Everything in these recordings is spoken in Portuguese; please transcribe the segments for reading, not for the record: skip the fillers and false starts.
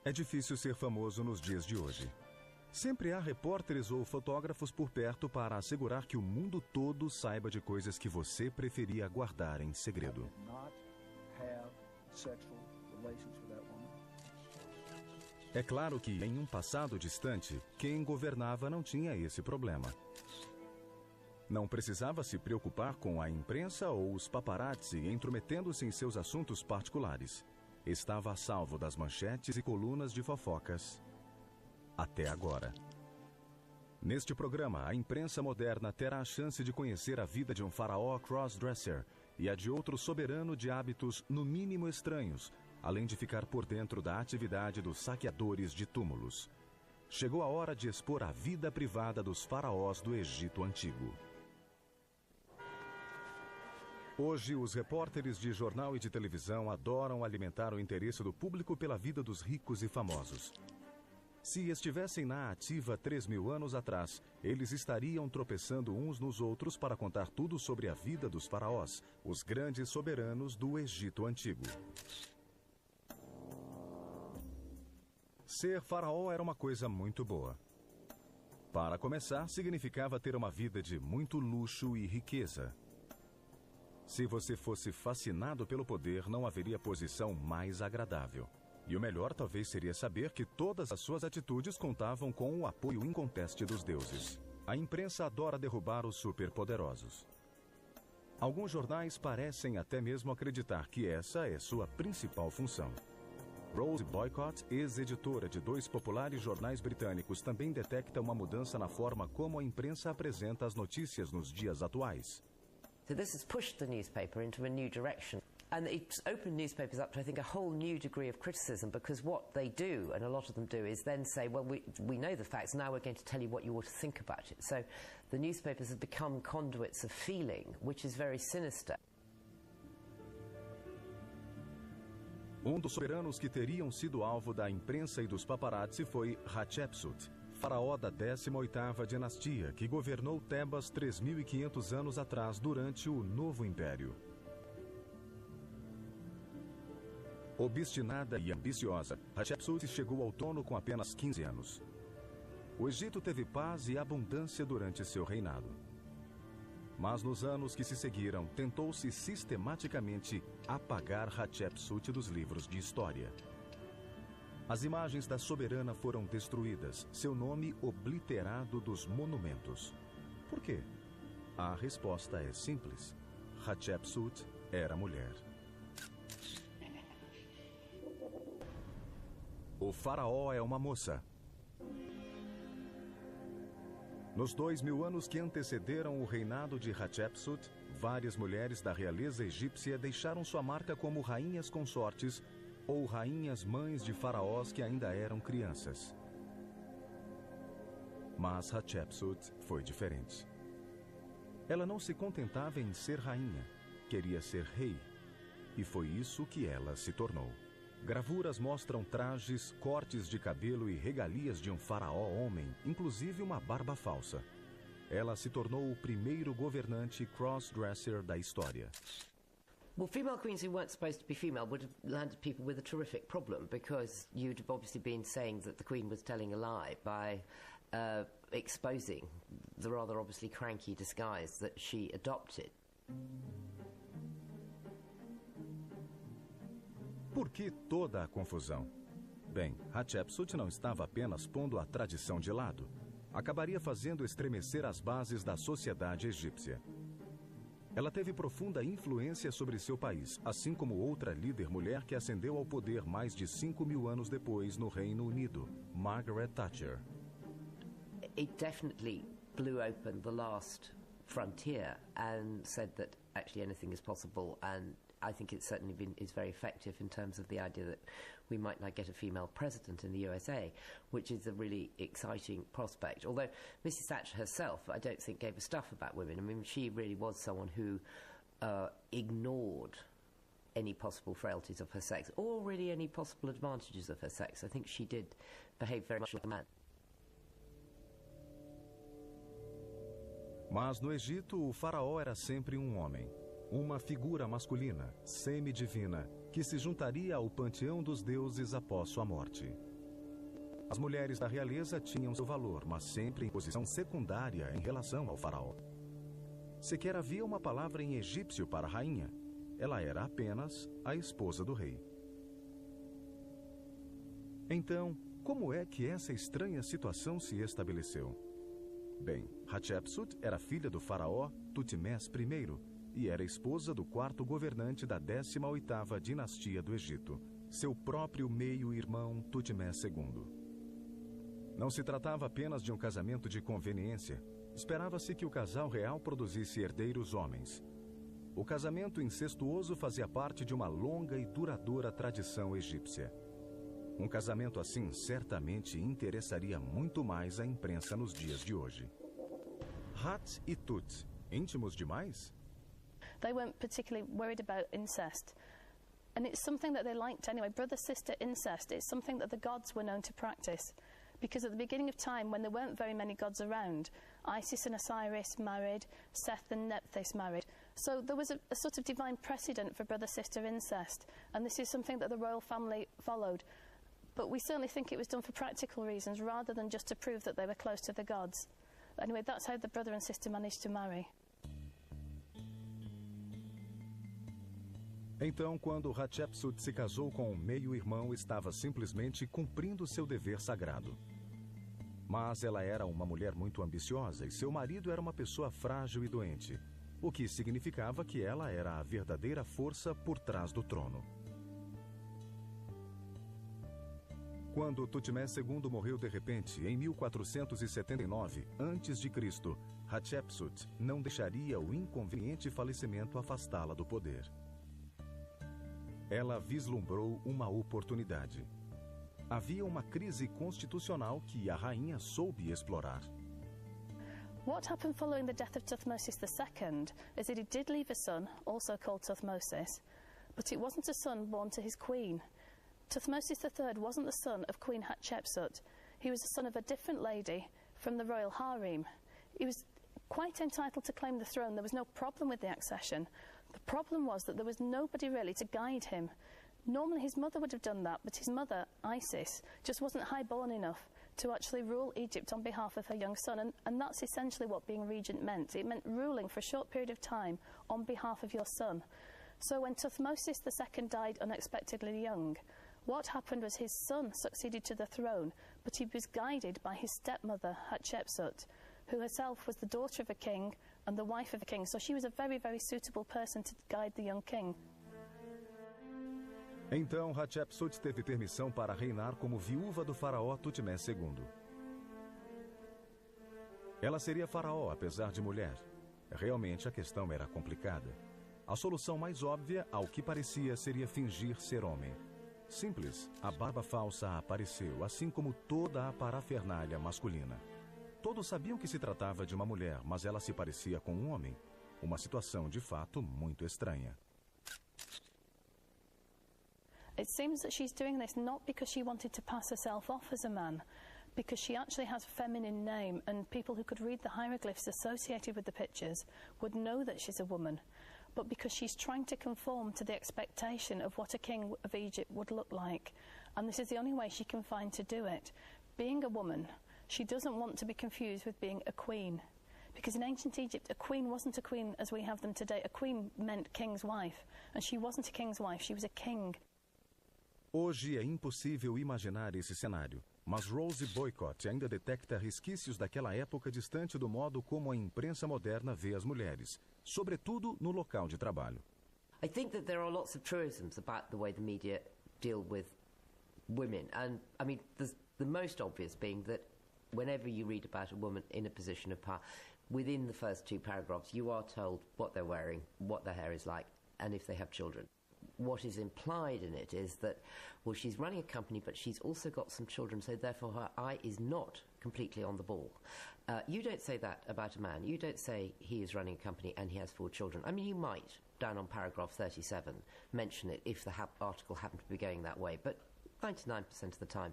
É difícil ser famoso nos dias de hoje. Sempre há repórteres ou fotógrafos por perto para assegurar que o mundo todo saiba de coisas que você preferia guardar em segredo. É claro que, em um passado distante, quem governava não tinha esse problema. Não precisava se preocupar com a imprensa ou os paparazzi intrometendo-se em seus assuntos particulares. Estava a salvo das manchetes e colunas de fofocas. Até agora. Neste programa, a imprensa moderna terá a chance de conhecer a vida de um faraó crossdresser e a de outro soberano de hábitos no mínimo estranhos, além de ficar por dentro da atividade dos saqueadores de túmulos. Chegou a hora de expor a vida privada dos faraós do Egito Antigo. Hoje, os repórteres de jornal e de televisão adoram alimentar o interesse do público pela vida dos ricos e famosos. Se estivessem na ativa 3.000 anos atrás, eles estariam tropeçando uns nos outros para contar tudo sobre a vida dos faraós, os grandes soberanos do Egito Antigo. Ser faraó era uma coisa muito boa. Para começar, significava ter uma vida de muito luxo e riqueza. Se você fosse fascinado pelo poder, não haveria posição mais agradável. E o melhor talvez seria saber que todas as suas atitudes contavam com o apoio inconteste dos deuses. A imprensa adora derrubar os superpoderosos. Alguns jornais parecem até mesmo acreditar que essa é sua principal função. Rose Boycott, ex-editora de 2 populares jornais britânicos, também detecta uma mudança na forma como a imprensa apresenta as notícias nos dias atuais. So this has pushed the newspaper into a new direction. And it's opened newspapers up to, I think, a whole new degree of criticism, because what they do, and a lot of them do, is then say, well, we know the facts, now we're going to tell you what you ought to think about it. So the newspapers have become conduits of feeling, which is very sinister. Um dos soberanos que teriam sido alvo da imprensa e dos paparazzi foi Hatshepsut, faraó da 18ª dinastia, que governou Tebas 3.500 anos atrás durante o Novo Império. Obstinada e ambiciosa, Hatshepsut chegou ao trono com apenas 15 anos. O Egito teve paz e abundância durante seu reinado. Mas nos anos que se seguiram, tentou-se sistematicamente apagar Hatshepsut dos livros de história. As imagens da soberana foram destruídas, seu nome obliterado dos monumentos. Por quê? A resposta é simples. Hatshepsut era mulher. O faraó é uma moça. Nos 2.000 anos que antecederam o reinado de Hatshepsut, várias mulheres da realeza egípcia deixaram sua marca como rainhas consortes ou rainhas mães de faraós que ainda eram crianças. Mas Hatshepsut foi diferente. Ela não se contentava em ser rainha, queria ser rei. E foi isso que ela se tornou. Gravuras mostram trajes, cortes de cabelo e regalias de um faraó homem, inclusive uma barba falsa. Ela se tornou o primeiro governante cross-dresser da história. Well, female queens who weren't supposed to be female would have landed people with a terrific problem, because you'd have obviously been saying that the Queen was telling a lie by exposing the rather obviously cranky disguise that she adopted. Por que toda a confusão? Bem, Hatshepsut não estava apenas pondo a tradição de lado. Acabaria fazendo estremecer as bases da sociedade egípcia. Ela teve profunda influência sobre seu país, assim como outra líder mulher que ascendeu ao poder mais de 5.000 anos depois no Reino Unido, Margaret Thatcher. It definitely blew open the last frontier and said that actually anything is possible, and I think it's certainly is very effective in terms of the idea that we might not get a female president in the USA, which is a really exciting prospect. Although Mrs. Thatcher herself, I don't think, gave a stuff about women. I mean, she really was someone who ignored any possible frailties of her sex, or really any possible advantages of her sex. I think she did behave very much like a man. Mas no Egito, o faraó era sempre um homem. Uma figura masculina, semidivina, que se juntaria ao panteão dos deuses após sua morte. As mulheres da realeza tinham seu valor, mas sempre em posição secundária em relação ao faraó. Sequer havia uma palavra em egípcio para a rainha. Ela era apenas a esposa do rei. Então, como é que essa estranha situação se estabeleceu? Bem, Hatshepsut era filha do faraó Tutmés I e era esposa do quarto governante da 18ª dinastia do Egito, seu próprio meio-irmão Tutmés II. Não se tratava apenas de um casamento de conveniência. Esperava-se que o casal real produzisse herdeiros homens. O casamento incestuoso fazia parte de uma longa e duradoura tradição egípcia. Um casamento assim certamente interessaria muito mais a imprensa nos dias de hoje. Hat e Tut, íntimos demais? They weren't particularly worried about incest. And it's something that they liked anyway. Brother-sister incest is something that the gods were known to practice. Because at the beginning of time, when there weren't very many gods around, Isis and Osiris married, Seth and Nephthys married. So there was a sort of divine precedent for brother-sister incest. And this is something that the royal family followed. But we certainly think it was done for practical reasons rather than just to prove that they were close to the gods. Anyway, that's how the brother and sister managed to marry. Então, quando Hatshepsut se casou com o meio-irmão, estava simplesmente cumprindo seu dever sagrado. Mas ela era uma mulher muito ambiciosa e seu marido era uma pessoa frágil e doente, o que significava que ela era a verdadeira força por trás do trono. Quando Tutmés II morreu de repente, em 1479 a.C., Hatshepsut não deixaria o inconveniente falecimento afastá-la do poder. Ela vislumbrou uma oportunidade. Havia uma crise constitucional que a rainha soube explorar. What happened following the death of Thutmosis II is that he did leave a son, also called Thutmosis, but it wasn't a son born to his queen. Thutmosis III wasn't the son of Queen Hatshepsut. He was the son of a different lady from the royal harem. He was quite entitled to claim the throne. There was no problem with the accession. The problem was that there was nobody really to guide him. Normally his mother would have done that, but his mother, Isis, just wasn't high-born enough to actually rule Egypt on behalf of her young son, and that's essentially what being regent meant. It meant ruling for a short period of time on behalf of your son. So when Thutmosis II died unexpectedly young, what happened was his son succeeded to the throne, but he was guided by his stepmother, Hatshepsut, who herself was the daughter of a king and the wife of a king. So she was a very, very suitable person to guide the young king. Então, Hatshepsut teve permissão para reinar como viúva do faraó Tutmés II. Ela seria faraó, apesar de mulher. Realmente, a questão era complicada. A solução mais óbvia, ao que parecia, seria fingir ser homem. Simples, a barba falsa apareceu, assim como toda a parafernália masculina. Todos sabiam que se tratava de uma mulher, mas ela se parecia com um homem. Uma situação, de fato, muito estranha. It seems that she's doing this not because she wanted to pass herself off as a man, because she actually has a feminine name, and people who could read the hieroglyphs associated with the pictures would know that she's a woman, but because she's trying to conform to the expectation of what a king of Egypt would look like. And this is the only way she can find to do it. Being a woman, she doesn't want to be confused with being a queen. Because in ancient Egypt, a queen wasn't a queen as we have them today. A queen meant king's wife, and she wasn't a king's wife, she was a king. Hoje é impossível imaginar esse cenário, mas Rose Boycott ainda detecta resquícios daquela época distante do modo como a imprensa moderna vê as mulheres, sobretudo no local de trabalho. I think that there are lots of truisms about the way the media deal with women, and I mean the most obvious being that whenever you read about a woman in a position of power, within the first two paragraphs you are told what they're wearing, what their hair is like, and if they have children. What is implied in it is that, well, she's running a company, but she's also got some children, so therefore her eye is not completely on the ball. You don't say that about a man. You don't say he is running a company and he has 4 children. I mean, you might, down on paragraph 37, mention it if the article happened to be going that way, but 99% of the time,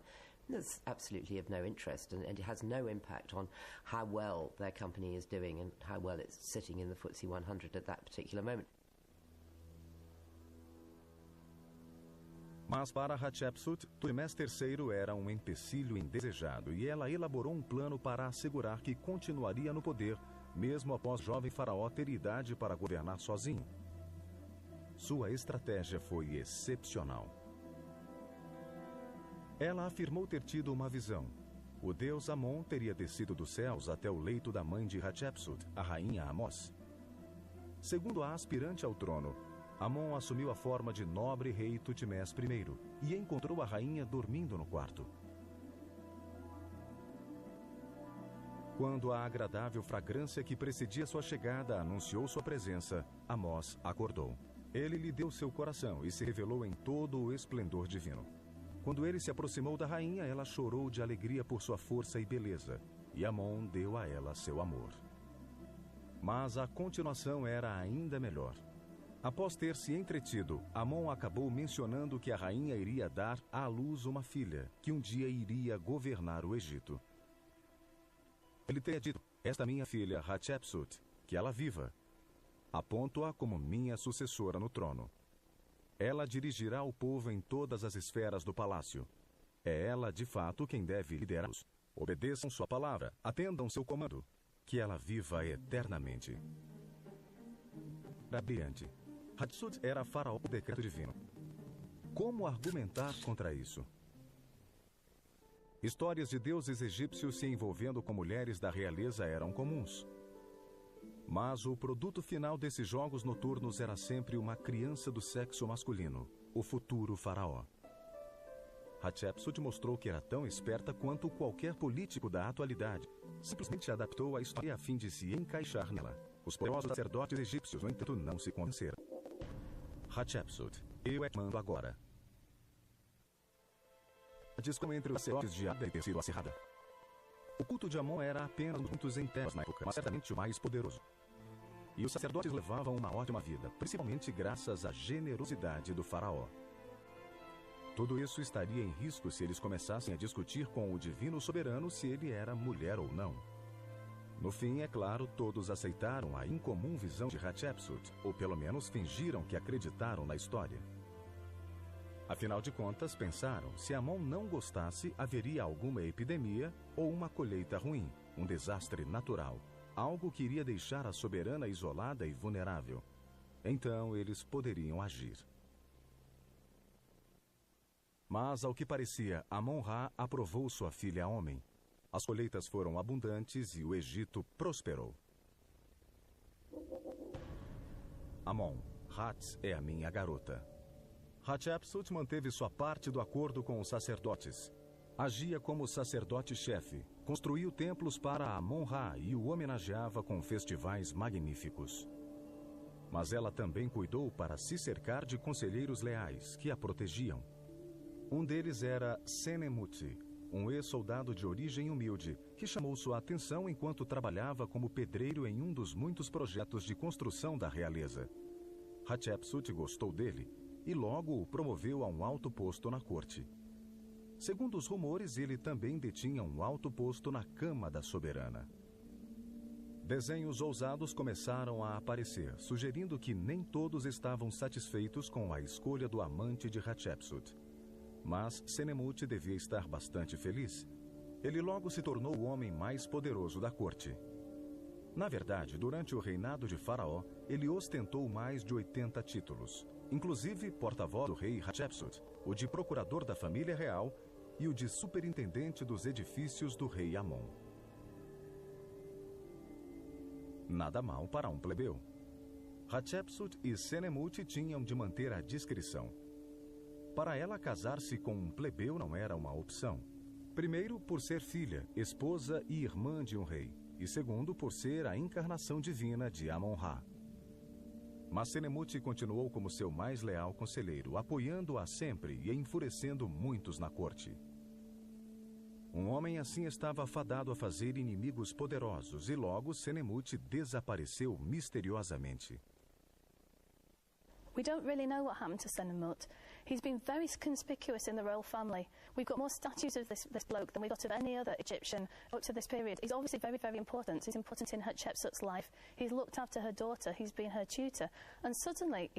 that's absolutely of no interest, and it has no impact on how well their company is doing and how well it's sitting in the FTSE 100 at that particular moment. Mas para Hatshepsut, Tutmés III era um empecilho indesejado e ela elaborou um plano para assegurar que continuaria no poder, mesmo após o jovem faraó ter idade para governar sozinho. Sua estratégia foi excepcional. Ela afirmou ter tido uma visão. O deus Amon teria descido dos céus até o leito da mãe de Hatshepsut, a rainha Amós. Segundo a aspirante ao trono, Amon assumiu a forma de nobre rei Tutmés I e encontrou a rainha dormindo no quarto. Quando a agradável fragrância que precedia sua chegada anunciou sua presença, Amós acordou. Ele lhe deu seu coração e se revelou em todo o esplendor divino. Quando ele se aproximou da rainha, ela chorou de alegria por sua força e beleza, e Amon deu a ela seu amor. Mas a continuação era ainda melhor. Após ter se entretido, Amon acabou mencionando que a rainha iria dar à luz uma filha, que um dia iria governar o Egito. Ele teria dito: esta minha filha, Hatshepsut, que ela viva. Aponto-a como minha sucessora no trono. Ela dirigirá o povo em todas as esferas do palácio. É ela, de fato, quem deve liderá-los. Obedeçam sua palavra, atendam seu comando. Que ela viva eternamente. Era brilhante. Hatshepsut era faraó por decreto divino. Como argumentar contra isso? Histórias de deuses egípcios se envolvendo com mulheres da realeza eram comuns. Mas o produto final desses jogos noturnos era sempre uma criança do sexo masculino, o futuro faraó. Hatshepsut mostrou que era tão esperta quanto qualquer político da atualidade. Simplesmente adaptou a história a fim de se encaixar nela. Os poderosos sacerdotes egípcios, no entanto, não se convenceram. Hatshepsut, eu te mando agora. A discussão entre os sacerdotes de Abel ter sido acirrada. O culto de Amon era apenas um dos muitos em Tebas na época, mas certamente o mais poderoso. E os sacerdotes levavam uma ótima vida, principalmente graças à generosidade do faraó. Tudo isso estaria em risco se eles começassem a discutir com o divino soberano se ele era mulher ou não. No fim, é claro, todos aceitaram a incomum visão de Hatshepsut, ou pelo menos fingiram que acreditaram na história. Afinal de contas, pensaram, se Amon não gostasse, haveria alguma epidemia ou uma colheita ruim, um desastre natural, algo que iria deixar a soberana isolada e vulnerável. Então, eles poderiam agir. Mas, ao que parecia, Amon-Ra aprovou sua filha homem. As colheitas foram abundantes e o Egito prosperou. Amon, Hats é a minha garota. Hatshepsut manteve sua parte do acordo com os sacerdotes. Agia como sacerdote-chefe, construiu templos para Amon-Ra e o homenageava com festivais magníficos. Mas ela também cuidou para se cercar de conselheiros leais que a protegiam. Um deles era Senemuti, um ex-soldado de origem humilde, que chamou sua atenção enquanto trabalhava como pedreiro em um dos muitos projetos de construção da realeza. Hatshepsut gostou dele e logo o promoveu a um alto posto na corte. Segundo os rumores, ele também detinha um alto posto na cama da soberana. Desenhos ousados começaram a aparecer, sugerindo que nem todos estavam satisfeitos com a escolha do amante de Hatshepsut. Mas Senemuti devia estar bastante feliz. Ele logo se tornou o homem mais poderoso da corte. Na verdade, durante o reinado de Faraó, ele ostentou mais de 80 títulos, inclusive porta-voz do rei Hatshepsut, o de procurador da família real e o de superintendente dos edifícios do rei Amon. Nada mal para um plebeu. Hatshepsut e Senemuti tinham de manter a discrição. Para ela, casar-se com um plebeu não era uma opção. Primeiro, por ser filha, esposa e irmã de um rei. E segundo, por ser a encarnação divina de Amon-Ra. Mas Senemuti continuou como seu mais leal conselheiro, apoiando-a sempre e enfurecendo muitos na corte. Um homem assim estava fadado a fazer inimigos poderosos e logo Senemuti desapareceu misteriosamente. We don't really know what happened to Senemut. He's been very conspicuous in the royal family. We've got more statues of this bloke than we've got of any other Egyptian up to this period. He's obviously very, very important. He's important in Hatshepsut's life. He's looked after her daughter. He's been her tutor. And suddenly,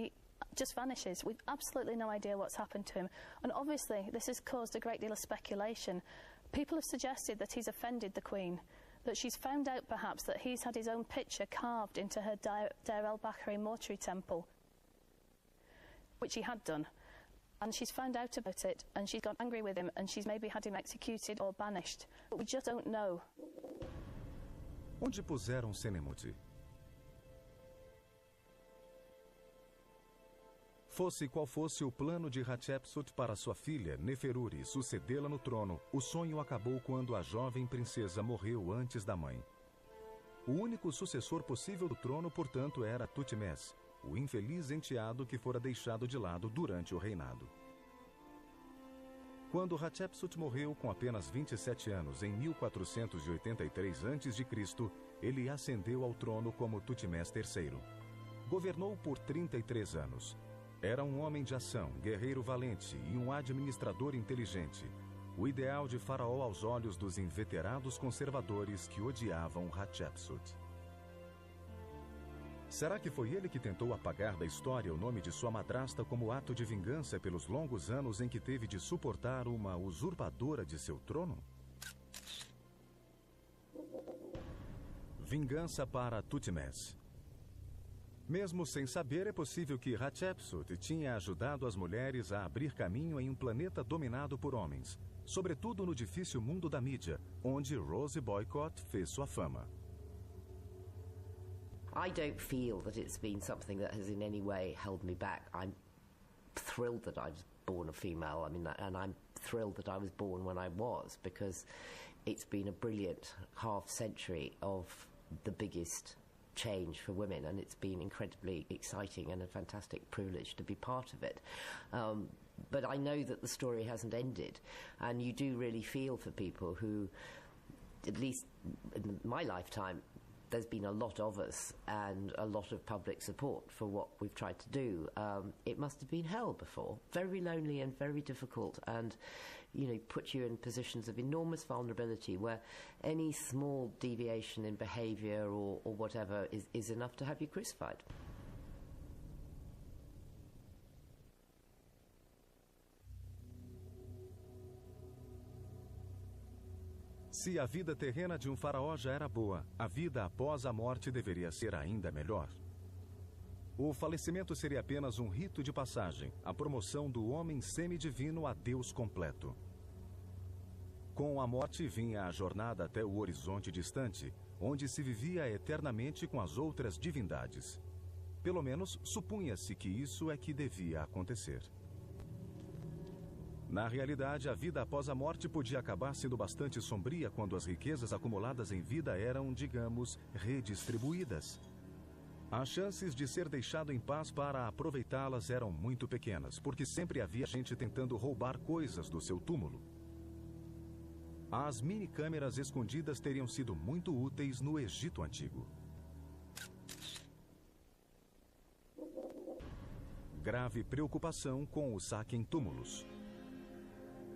just vanishes. We've absolutely no idea what's happened to him. And obviously, this has caused a great deal of speculation. People have suggested that he's offended the Queen, that she's found out perhaps that he's had his own picture carved into her Deir el-Bahari mortuary temple, which he had done. And she's found out about it, and she's got angry with him, and she's maybe had him executed or banished. But we just don't know. Onde puseram Senemuti? Fosse qual fosse o plano de Hatshepsut para sua filha, Neferuri, sucedê-la no trono, o sonho acabou quando a jovem princesa morreu antes da mãe. O único sucessor possível do trono, portanto, era Thutmose, o infeliz enteado que fora deixado de lado durante o reinado. Quando Hatshepsut morreu com apenas 27 anos, em 1483 a.C., ele ascendeu ao trono como Thutmose III. Governou por 33 anos. Era um homem de ação, guerreiro valente e um administrador inteligente. O ideal de faraó aos olhos dos inveterados conservadores que odiavam Hatshepsut. Será que foi ele que tentou apagar da história o nome de sua madrasta como ato de vingança pelos longos anos em que teve de suportar uma usurpadora de seu trono? Vingança para Thutmose. Mesmo sem saber, é possível que Hatshepsut tinha ajudado as mulheres a abrir caminho em um planeta dominado por homens, sobretudo no difícil mundo da mídia, onde Rosie Boycott fez sua fama. I don't feel that it's been something that has in any way held me back. I'm thrilled that I was born a female. And I'm thrilled that I was born when I was, because it's been a brilliant half century of the biggest change for women, and it's been incredibly exciting and a fantastic privilege to be part of it. But I know that the story hasn't ended, and you do really feel for people who, at least in my lifetime, there's been a lot of us and a lot of public support for what we've tried to do. It must have been hell before, very lonely and very difficult, and put you in positions of enormous vulnerability where any small deviation in behaviour or whatever is enough to have you crucified. Se a vida terrena de um faraó já era boa, a vida após a morte deveria ser ainda melhor. O falecimento seria apenas um rito de passagem, a promoção do homem semidivino a Deus completo. Com a morte vinha a jornada até o horizonte distante, onde se vivia eternamente com as outras divindades. Pelo menos supunha-se que isso é que devia acontecer. Na realidade, a vida após a morte podia acabar sendo bastante sombria quando as riquezas acumuladas em vida eram, digamos, redistribuídas. As chances de ser deixado em paz para aproveitá-las eram muito pequenas, porque sempre havia gente tentando roubar coisas do seu túmulo. As mini-câmeras escondidas teriam sido muito úteis no Egito Antigo. Grave preocupação com o saque em túmulos.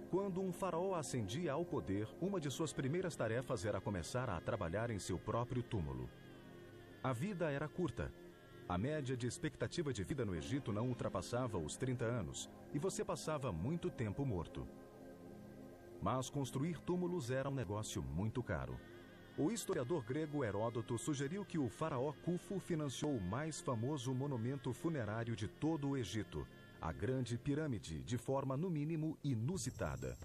Quando um faraó ascendia ao poder, uma de suas primeiras tarefas era começar a trabalhar em seu próprio túmulo. A vida era curta. A média de expectativa de vida no Egito não ultrapassava os 30 anos, e você passava muito tempo morto. Mas construir túmulos era um negócio muito caro. O historiador grego Heródoto sugeriu que o faraó Khufu financiou o mais famoso monumento funerário de todo o Egito, a Grande Pirâmide, de forma, no mínimo, inusitada.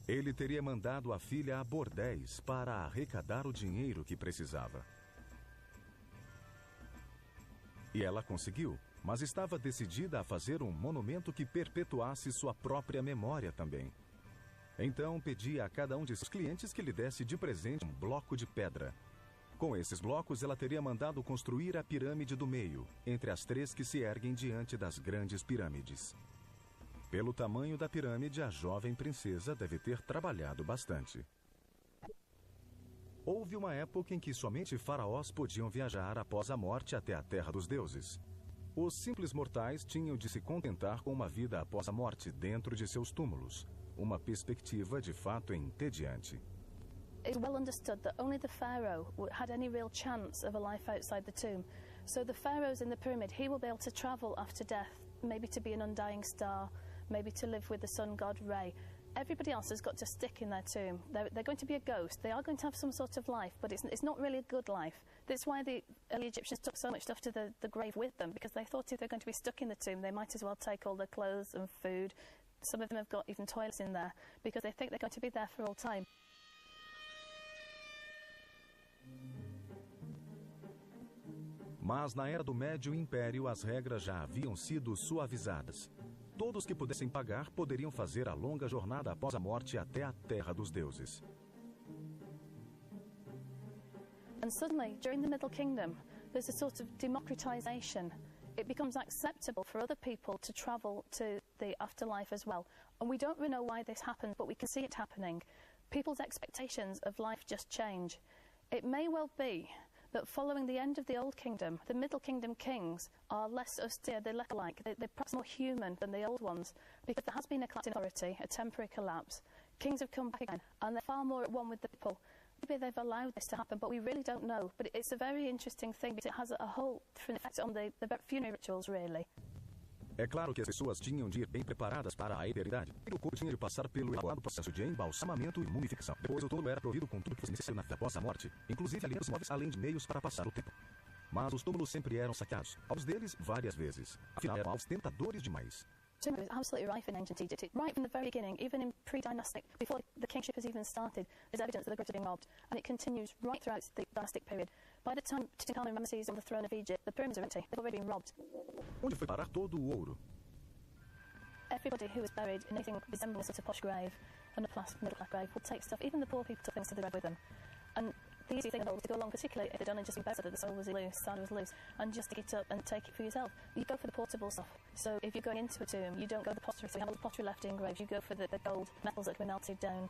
Ele teria mandado a filha a bordéis para arrecadar o dinheiro que precisava. E ela conseguiu, mas estava decidida a fazer um monumento que perpetuasse sua própria memória também. Então pedia a cada um de seus clientes que lhe desse de presente um bloco de pedra. Com esses blocos, ela teria mandado construir a pirâmide do meio, entre as três que se erguem diante das grandes pirâmides. Pelo tamanho da pirâmide, a jovem princesa deve ter trabalhado bastante. Houve uma época em que somente faraós podiam viajar após a morte até a terra dos deuses. Os simples mortais tinham de se contentar com uma vida após a morte dentro de seus túmulos, uma perspectiva de fato entediante. It's well understood that only the pharaoh had any real chance of a life outside the tomb, So the pharaohs in the pyramid, he will be able to travel after death, maybe to be an undying star, maybe to live with the sun god Re. Everybody else has got to stick in their tomb. They're going to be a ghost. They are going to have some sort of life, but it's not really a good life. That's why the early Egyptians took so much stuff to the grave with them, because they thought if they're going to be stuck in the tomb, they might as well take all their clothes and food. Some of them have got even toilets in there, because they think they're going to be there for all time. Mas na Era do Médio Império as regras já haviam sido suavizadas. Todos que pudessem pagar poderiam fazer a longa jornada após a morte até a Terra dos Deuses. And suddenly, during the Middle Kingdom, there's a sort of democratization. It becomes acceptable for other people to travel to the afterlife as well. And we don't really know why this happened, but we can see it happening. People's expectations of life just change. It may well be that following the end of the Old Kingdom, the Middle Kingdom kings are less austere, they're less alike, they're perhaps more human than the old ones, because there has been a collapse in authority, a temporary collapse. Kings have come back again, and they're far more at one with the people. Maybe they've allowed this to happen, but we really don't know. But it's a very interesting thing, because it has a whole different effect on the funerary rituals, really. É claro que as pessoas tinham de ir bem preparadas para a eternidade. O corpo tinha de passar pelo elaborado processo de embalsamamento e mumificação. Depois o túmulo era provido com tudo que fosse necessário após a morte, inclusive alimentos móveis, além de meios para passar o tempo. Mas os túmulos sempre eram saqueados, alguns deles várias vezes. Afinal, eram alvos tentadores demais. Timber was absolutely rife in ancient Egypt. Right from the very beginning, even in pre-dynastic, before the kingship has even started, there's evidence that the graves are being robbed, and it continues right throughout the dynastic period. By the time Tutankhamun Ramesses on the throne of Egypt, the pyramids are empty. They've already been robbed. Onde foi parar todo o ouro? Everybody who was buried in anything resembling a sort of posh grave, and a middle-class grave, would take stuff. Even the poor people took things to the grave with them. And the easy thing was to go along, particularly if they'd done and just be buried so that the soil was loose, sand was loose, and just dig it up and take it for yourself. You go for the portable stuff. So if you're going into a tomb, you don't go the pottery, so you have all the pottery left in graves. You go for the gold metals that can be melted down,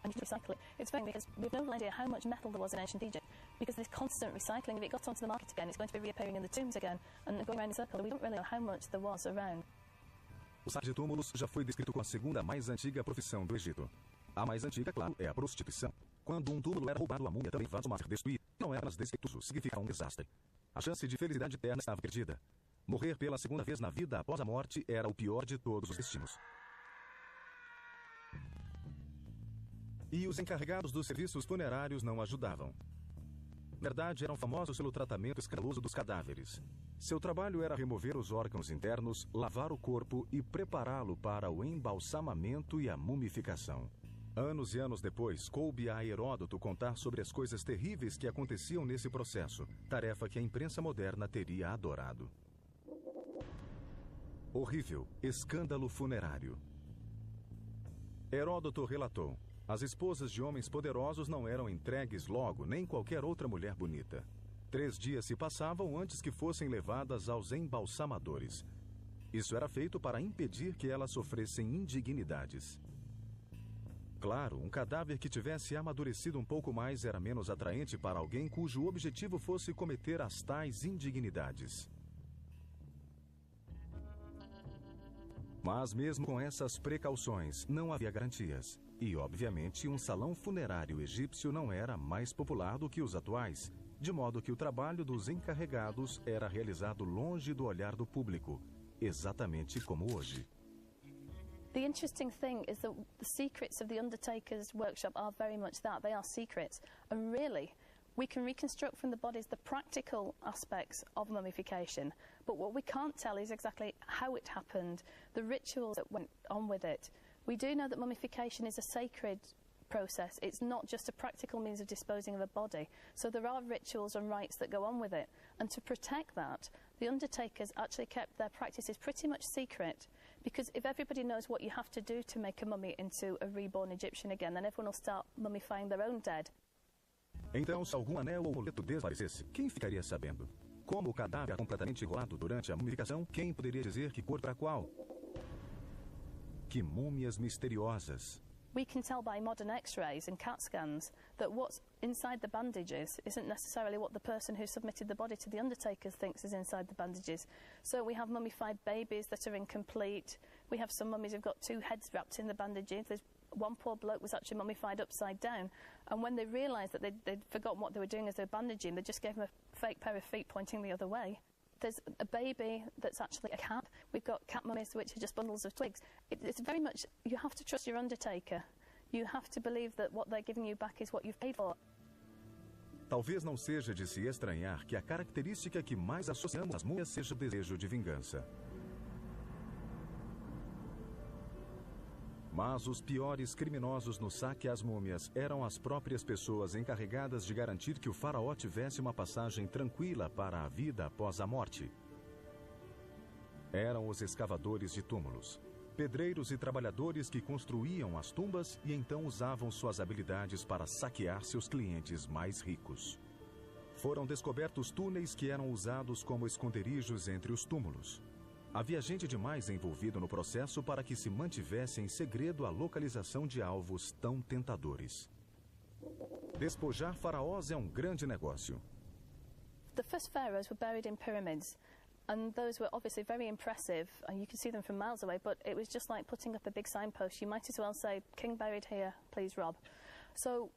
and you recycle it. It's funny because we've no idea how much metal there was in ancient Egypt, because this constant recycling, if it got onto the market again, it's going to be reappearing in the tombs again, and going around in a circle. We don't really know how much there was around. O site de túmulos já foi descrito como a segunda mais antiga profissão do Egito. A mais antiga, claro, é a prostituição. Quando um túmulo era roubado, a múmia também faz uma ser destruída. Não é apenas desfeituoso, significa um desastre. A chance de felicidade eterna estava perdida. Morrer pela segunda vez na vida após a morte era o pior de todos os destinos. E os encarregados dos serviços funerários não ajudavam. Na verdade, eram famosos pelo tratamento escandaloso dos cadáveres. Seu trabalho era remover os órgãos internos, lavar o corpo e prepará-lo para o embalsamamento e a mumificação. Anos e anos depois, coube a Heródoto contar sobre as coisas terríveis que aconteciam nesse processo, tarefa que a imprensa moderna teria adorado. Horrível escândalo funerário. Heródoto relatou: as esposas de homens poderosos não eram entregues logo, nem qualquer outra mulher bonita. 3 dias se passavam antes que fossem levadas aos embalsamadores. Isso era feito para impedir que elas sofressem indignidades. Claro, um cadáver que tivesse amadurecido um pouco mais era menos atraente para alguém cujo objetivo fosse cometer as tais indignidades. Mas mesmo com essas precauções, não havia garantias. E, obviamente, um salão funerário egípcio não era mais popular do que os atuais, de modo que o trabalho dos encarregados era realizado longe do olhar do público, exatamente como hoje. The interesting thing is that the secrets of the undertaker's workshop are very much that. They are secrets. And really, we can reconstruct from the bodies the practical aspects of mummification. But what we can't tell is exactly how it happened, the rituals that went on with it. We do know that mummification is a sacred process. It's not just a practical means of disposing of a body. So there are rituals and rites that go on with it. And to protect that, the undertakers actually kept their practices pretty much secret, because if everybody knows what you have to do to make a mummy into a reborn Egyptian again, then everyone will start mummifying their own dead. Então, se algum anel ou amuleto desaparecesse, quem ficaria sabendo? Como o cadáver era completamente enrolado durante a mumificação, quem poderia dizer que cor para qual? Que múmias misteriosas! We can tell by modern x-rays and CAT scans that what's inside the bandages isn't necessarily what the person who submitted the body to the undertakers thinks is inside the bandages. So we have mummified babies that are incomplete. We have some mummies who've got 2 heads wrapped in the bandages. There's one poor bloke was actually mummified upside down, and when they realised that they'd forgotten what they were doing as they were bandaging, they just gave him a fake pair of feet pointing the other way. There's a baby that's actually a cat. We've got cat mummies which are just bundles of twigs. It's very much, you have to trust your undertaker. You have to believe that what they're giving you back is what you've paid for. Talvez não seja de se estranhar que a característica que mais associamos às múmias seja o desejo de vingança. Mas os piores criminosos no saque às múmias eram as próprias pessoas encarregadas de garantir que o faraó tivesse uma passagem tranquila para a vida após a morte. Eram os escavadores de túmulos, pedreiros e trabalhadores que construíam as tumbas e então usavam suas habilidades para saquear seus clientes mais ricos. Foram descobertos túneis que eram usados como esconderijos entre os túmulos. Havia gente demais envolvida no processo para que se mantivesse em segredo a localização de alvos tão tentadores. Despojar faraós é um grande negócio. The first pharaohs were buried in pyramids, and those were obviously very impressive, and you could see them from miles away, but it was just like putting up a big signpost. You might as well say, "King buried here, please rob." So,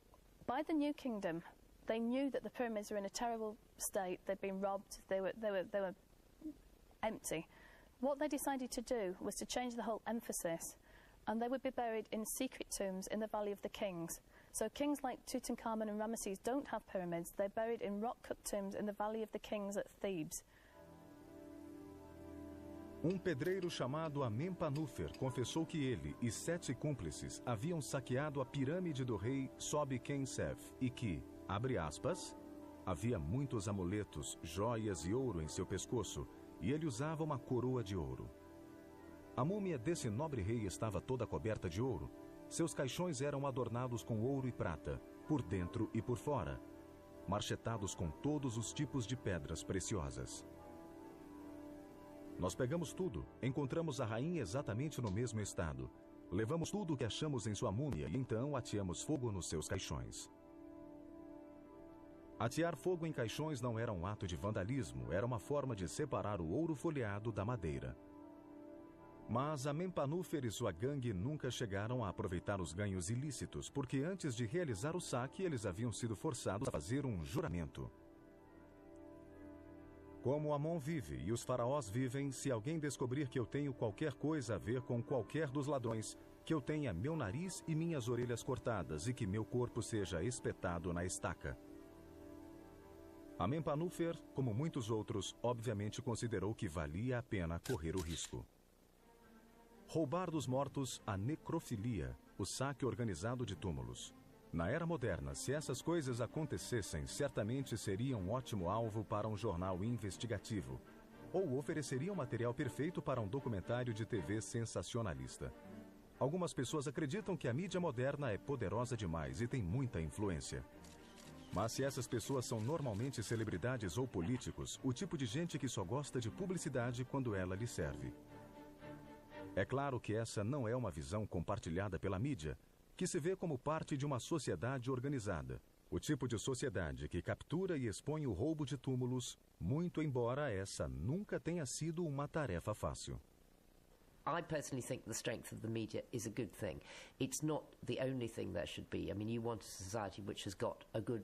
by the New Kingdom, they knew that the pyramids were in a terrible state. They'd been robbed. They were empty. What they decided to do was to change the whole emphasis, and they would be buried in secret tombs in the Valley of the Kings. So kings like Tutankhamun and Ramesses don't have pyramids. They're buried in rock-cut tombs in the Valley of the Kings at Thebes. Pedreiro chamado Amenpanufer confessou que ele e 7 cúmplices haviam saqueado a pirâmide do rei Sobi-Kensef e que, abre aspas, havia muitos amuletos, joias e ouro em seu pescoço, e ele usava uma coroa de ouro. A múmia desse nobre rei estava toda coberta de ouro. Seus caixões eram adornados com ouro e prata, por dentro e por fora, marchetados com todos os tipos de pedras preciosas. Nós pegamos tudo, encontramos a rainha exatamente no mesmo estado. Levamos tudo o que achamos em sua múmia e então ateamos fogo nos seus caixões. Atear fogo em caixões não era um ato de vandalismo, era uma forma de separar o ouro folheado da madeira. Mas Amenpanufer e sua gangue nunca chegaram a aproveitar os ganhos ilícitos, porque antes de realizar o saque, eles haviam sido forçados a fazer um juramento. Como Amon vive e os faraós vivem, se alguém descobrir que eu tenho qualquer coisa a ver com qualquer dos ladrões, que eu tenha meu nariz e minhas orelhas cortadas e que meu corpo seja espetado na estaca. Amenpanufer, como muitos outros, obviamente considerou que valia a pena correr o risco. Roubar dos mortos, a necrofilia, o saque organizado de túmulos. Na era moderna, se essas coisas acontecessem, certamente seria um ótimo alvo para um jornal investigativo, ou ofereceria um material perfeito para um documentário de TV sensacionalista. Algumas pessoas acreditam que a mídia moderna é poderosa demais e tem muita influência. Mas se essas pessoas são normalmente celebridades ou políticos, o tipo de gente que só gosta de publicidade quando ela lhe serve. É claro que essa não é uma visão compartilhada pela mídia, que se vê como parte de uma sociedade organizada. O tipo de sociedade que captura e expõe o roubo de túmulos, muito embora essa nunca tenha sido uma tarefa fácil. I personally think the strength of the media is a good thing. It's not the only thing there should be. I mean, you want a society which has got a good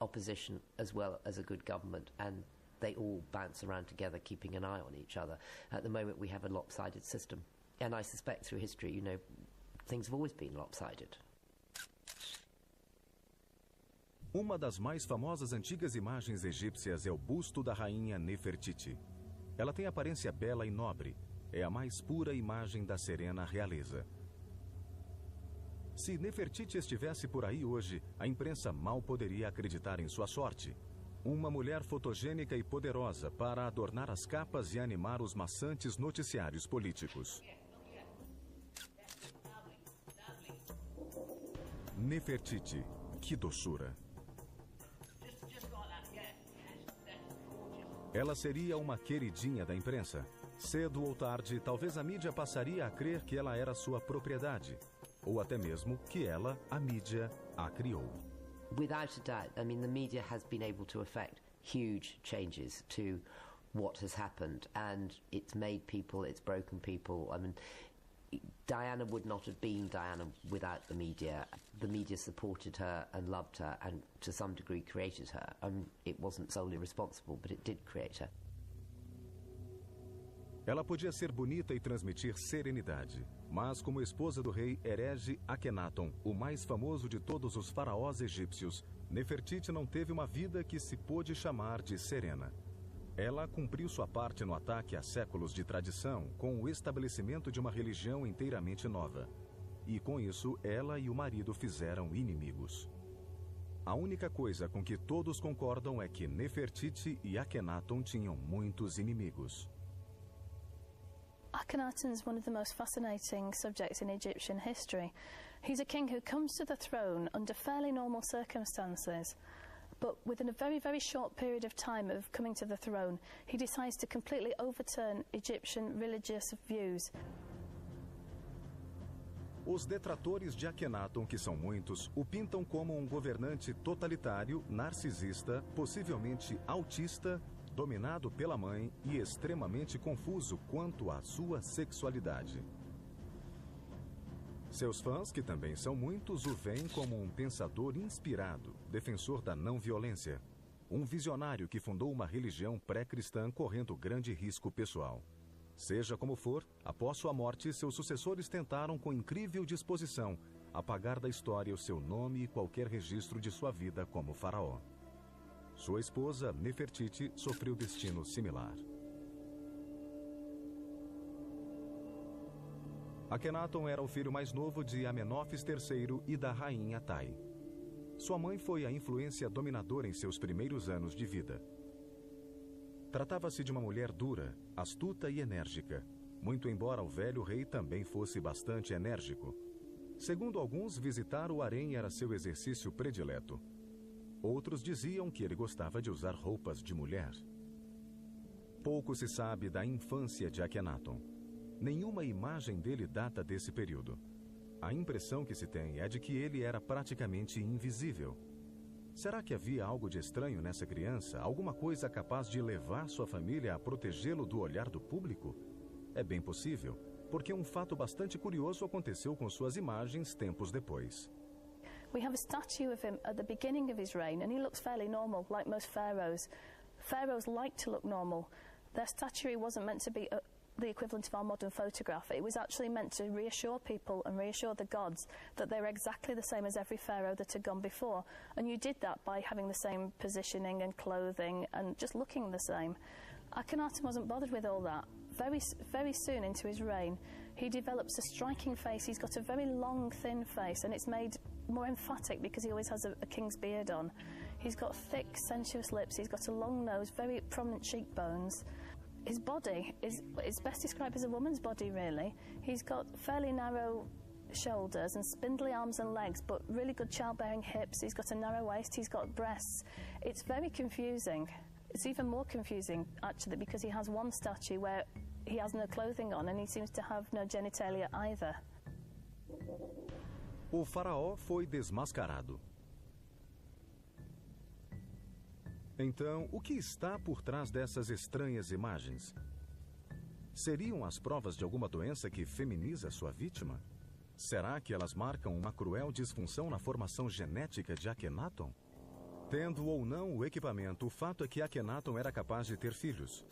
opposition as well as a good government, and they all bounce around together, keeping an eye on each other. At the moment, we have a lopsided system. And I suspect through history, you know, things have always been lopsided. Uma das mais famosas antigas imagens egípcias é o busto da rainha Nefertiti. Ela tem aparência bela e nobre. É a mais pura imagem da serena realeza. Se Nefertiti estivesse por aí hoje, a imprensa mal poderia acreditar em sua sorte. Uma mulher fotogênica e poderosa para adornar as capas e animar os maçantes noticiários políticos. Nefertiti, que doçura! Ela seria uma queridinha da imprensa. Cedo ou tarde, talvez a mídia passaria a crer que ela era sua propriedade, ou até mesmo que ela, a mídia, a criou. Without a doubt, I mean, the media has been able to effect huge changes to what has happened, and it's made people, it's broken people. I mean, Diana would not have been Diana without the media. The media supported her and loved her and to some degree created her. It wasn't solely responsible, but it did create her. Ela podia ser bonita e transmitir serenidade, mas como esposa do rei herege Akhenaton, o mais famoso de todos os faraós egípcios, Nefertiti não teve uma vida que se pôde chamar de serena. Ela cumpriu sua parte no ataque a séculos de tradição com o estabelecimento de uma religião inteiramente nova. E com isso, ela e o marido fizeram inimigos. A única coisa com que todos concordam é que Nefertiti e Akhenaton tinham muitos inimigos. Akhenaton is one of the most fascinating subjects in Egyptian history. He's a king who comes to the throne under fairly normal circumstances, but within a very, very short period of time of coming to the throne, he decides to completely overturn Egyptian religious views. Os detratores de Akhenaton, que são muitos, o pintam como um governante totalitário, narcisista, possivelmente autista, dominado pela mãe e extremamente confuso quanto à sua sexualidade. Seus fãs, que também são muitos, o veem como um pensador inspirado, defensor da não-violência, um visionário que fundou uma religião pré-cristã correndo grande risco pessoal. Seja como for, após sua morte, seus sucessores tentaram com incrível disposição apagar da história o seu nome e qualquer registro de sua vida como faraó. Sua esposa, Nefertiti, sofreu destino similar. Akhenaton era o filho mais novo de Amenófis III e da rainha Tai. Sua mãe foi a influência dominadora em seus primeiros anos de vida. Tratava-se de uma mulher dura, astuta e enérgica, muito embora o velho rei também fosse bastante enérgico. Segundo alguns, visitar o harém era seu exercício predileto. Outros diziam que ele gostava de usar roupas de mulher. Pouco se sabe da infância de Akhenaton. Nenhuma imagem dele data desse período. A impressão que se tem é de que ele era praticamente invisível. Será que havia algo de estranho nessa criança? Alguma coisa capaz de levar sua família a protegê-lo do olhar do público? É bem possível, porque um fato bastante curioso aconteceu com suas imagens tempos depois. We have a statue of him at the beginning of his reign, and he looks fairly normal, like most pharaohs. Pharaohs like to look normal. Their statuary wasn't meant to be the equivalent of our modern photograph. It was actually meant to reassure people and reassure the gods that they were exactly the same as every pharaoh that had gone before. And you did that by having the same positioning and clothing and just looking the same. Akhenaton wasn't bothered with all that. Very soon into his reign, he develops a striking face. He's got a very long, thin face, and it's made more emphatic because he always has a king's beard on. He's got thick, sensuous lips. He's got a long nose, very prominent cheekbones. His body is best described as a woman's body, really. He's got fairly narrow shoulders and spindly arms and legs, but really good childbearing hips. He's got a narrow waist. He's got breasts. It's very confusing. It's even more confusing, actually, because he has one statue where he has no clothing on and he seems to have no genitalia either. O faraó foi desmascarado. Então, o que está por trás dessas estranhas imagens? Seriam as provas de alguma doença que feminiza sua vítima? Será que elas marcam uma cruel disfunção na formação genética de Akhenaton? Tendo ou não o equipamento, o fato é que Akhenaton era capaz de ter filhos.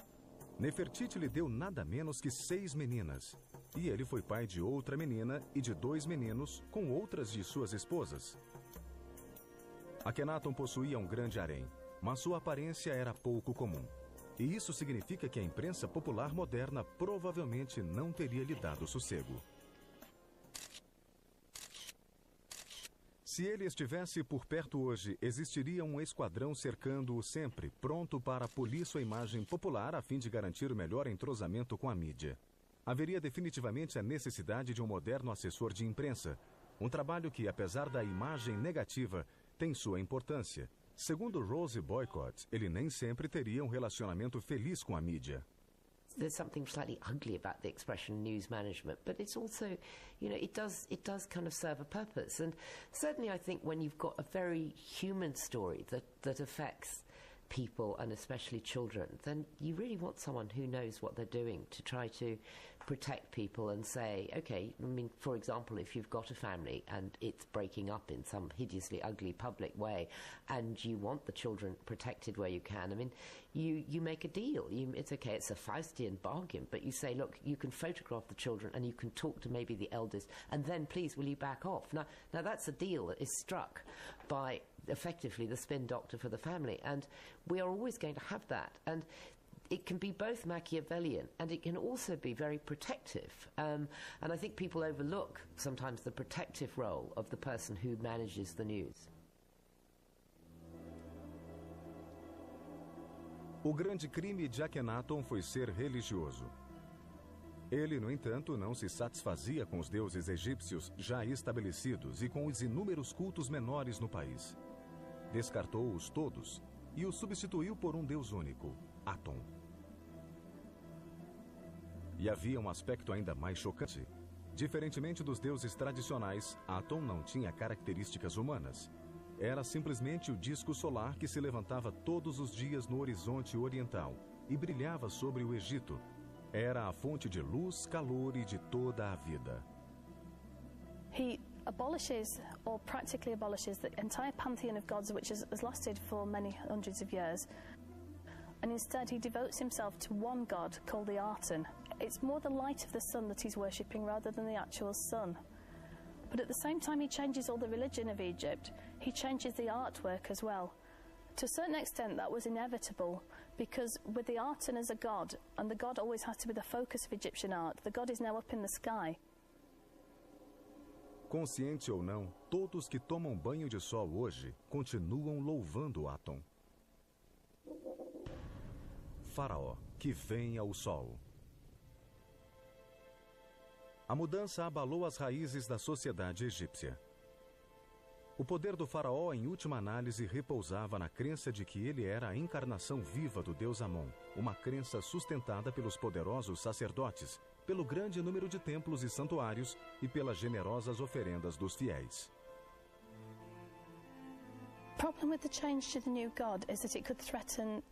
Nefertiti lhe deu nada menos que 6 meninas. E ele foi pai de outra menina e de 2 meninos com outras de suas esposas. Akhenaton possuía um grande harém, mas sua aparência era pouco comum. E isso significa que a imprensa popular moderna provavelmente não teria lhe dado sossego. Se ele estivesse por perto hoje, existiria um esquadrão cercando-o sempre, pronto para polir sua imagem popular a fim de garantir o melhor entrosamento com a mídia. Haveria definitivamente a necessidade de um moderno assessor de imprensa, um trabalho que, apesar da imagem negativa, tem sua importância. Segundo Rosie Boycott, ele nem sempre teria um relacionamento feliz com a mídia. There's something slightly ugly about the expression news management, but it's also, you know, it does kind of serve a purpose. And certainly I think when you've got a very human story that affects people and especially children, then you really want someone who knows what they're doing to try to protect people and say, okay, I mean, for example, if you've got a family and it's breaking up in some hideously ugly public way and you want the children protected where you can, I mean, you make a deal. It's okay, it's a Faustian bargain, but you say, look, you can photograph the children and you can talk to maybe the eldest, and then please will you back off? Now that's a deal that is struck by effectively the spin doctor for the family, and we are always going to have that. And it can be both Machiavellian and it can also be very protective. And I think people overlook sometimes the protective role of the person who manages the news. O grande crime de Akhenaton foi ser religioso. Ele, no entanto, não se satisfazia com os deuses egípcios já estabelecidos e com os inúmeros cultos menores no país. Descartou-os todos e os substituiu por um deus único, Aton. E havia um aspecto ainda mais chocante. Diferentemente dos deuses tradicionais, Aton não tinha características humanas. Era simplesmente o disco solar que se levantava todos os dias no horizonte oriental e brilhava sobre o Egito. Era a fonte de luz, calor e de toda a vida. He abolishes, or practically abolishes, the entire pantheon of gods which has lasted for many hundreds of years. And instead he devotes himself to one god called the Aten. It's more the light of the sun that he's worshipping rather than the actual sun. But at the same time he changes all the religion of Egypt, he changes the artwork as well. To a certain extent that was inevitable, because with the Aten as a god, and the god always has to be the focus of Egyptian art, the god is now up in the sky. Consciente ou não, todos que tomam banho de sol hoje continuam louvando Aton. Faraó, que vem ao sol. A mudança abalou as raízes da sociedade egípcia. O poder do faraó, em última análise, repousava na crença de que ele era a encarnação viva do deus Amon, uma crença sustentada pelos poderosos sacerdotes, pelo grande número de templos e santuários e pelas generosas oferendas dos fiéis. The problem with the change to the new god is that it could threaten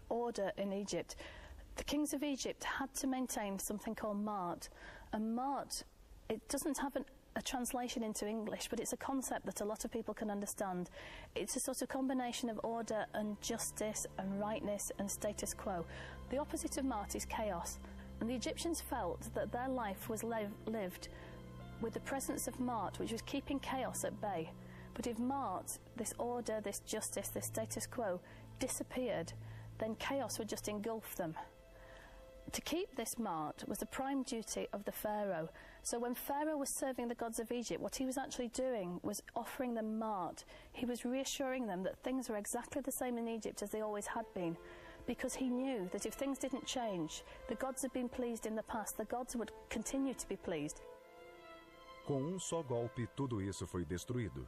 order in Egypt. The kings of Egypt had to maintain something called Ma'at, and Ma'at, it doesn't have a translation into English, but it's a concept that a lot of people can understand. It's a sort of combination of order and justice and rightness and status quo. The opposite of Ma'at is chaos, and the Egyptians felt that their life was lived with the presence of Ma'at, which was keeping chaos at bay. But if Ma'at, this order, this justice, this status quo, disappeared, then chaos would just engulf them. To keep this Ma'at was the prime duty of the Pharaoh. So when Pharaoh was serving the gods of Egypt, what he was actually doing was offering them Ma'at. He was reassuring them that things were exactly the same in Egypt as they always had been, because he knew that if things didn't change, the gods had been pleased in the past, the gods would continue to be pleased. Com só golpe, tudo isso foi destruído.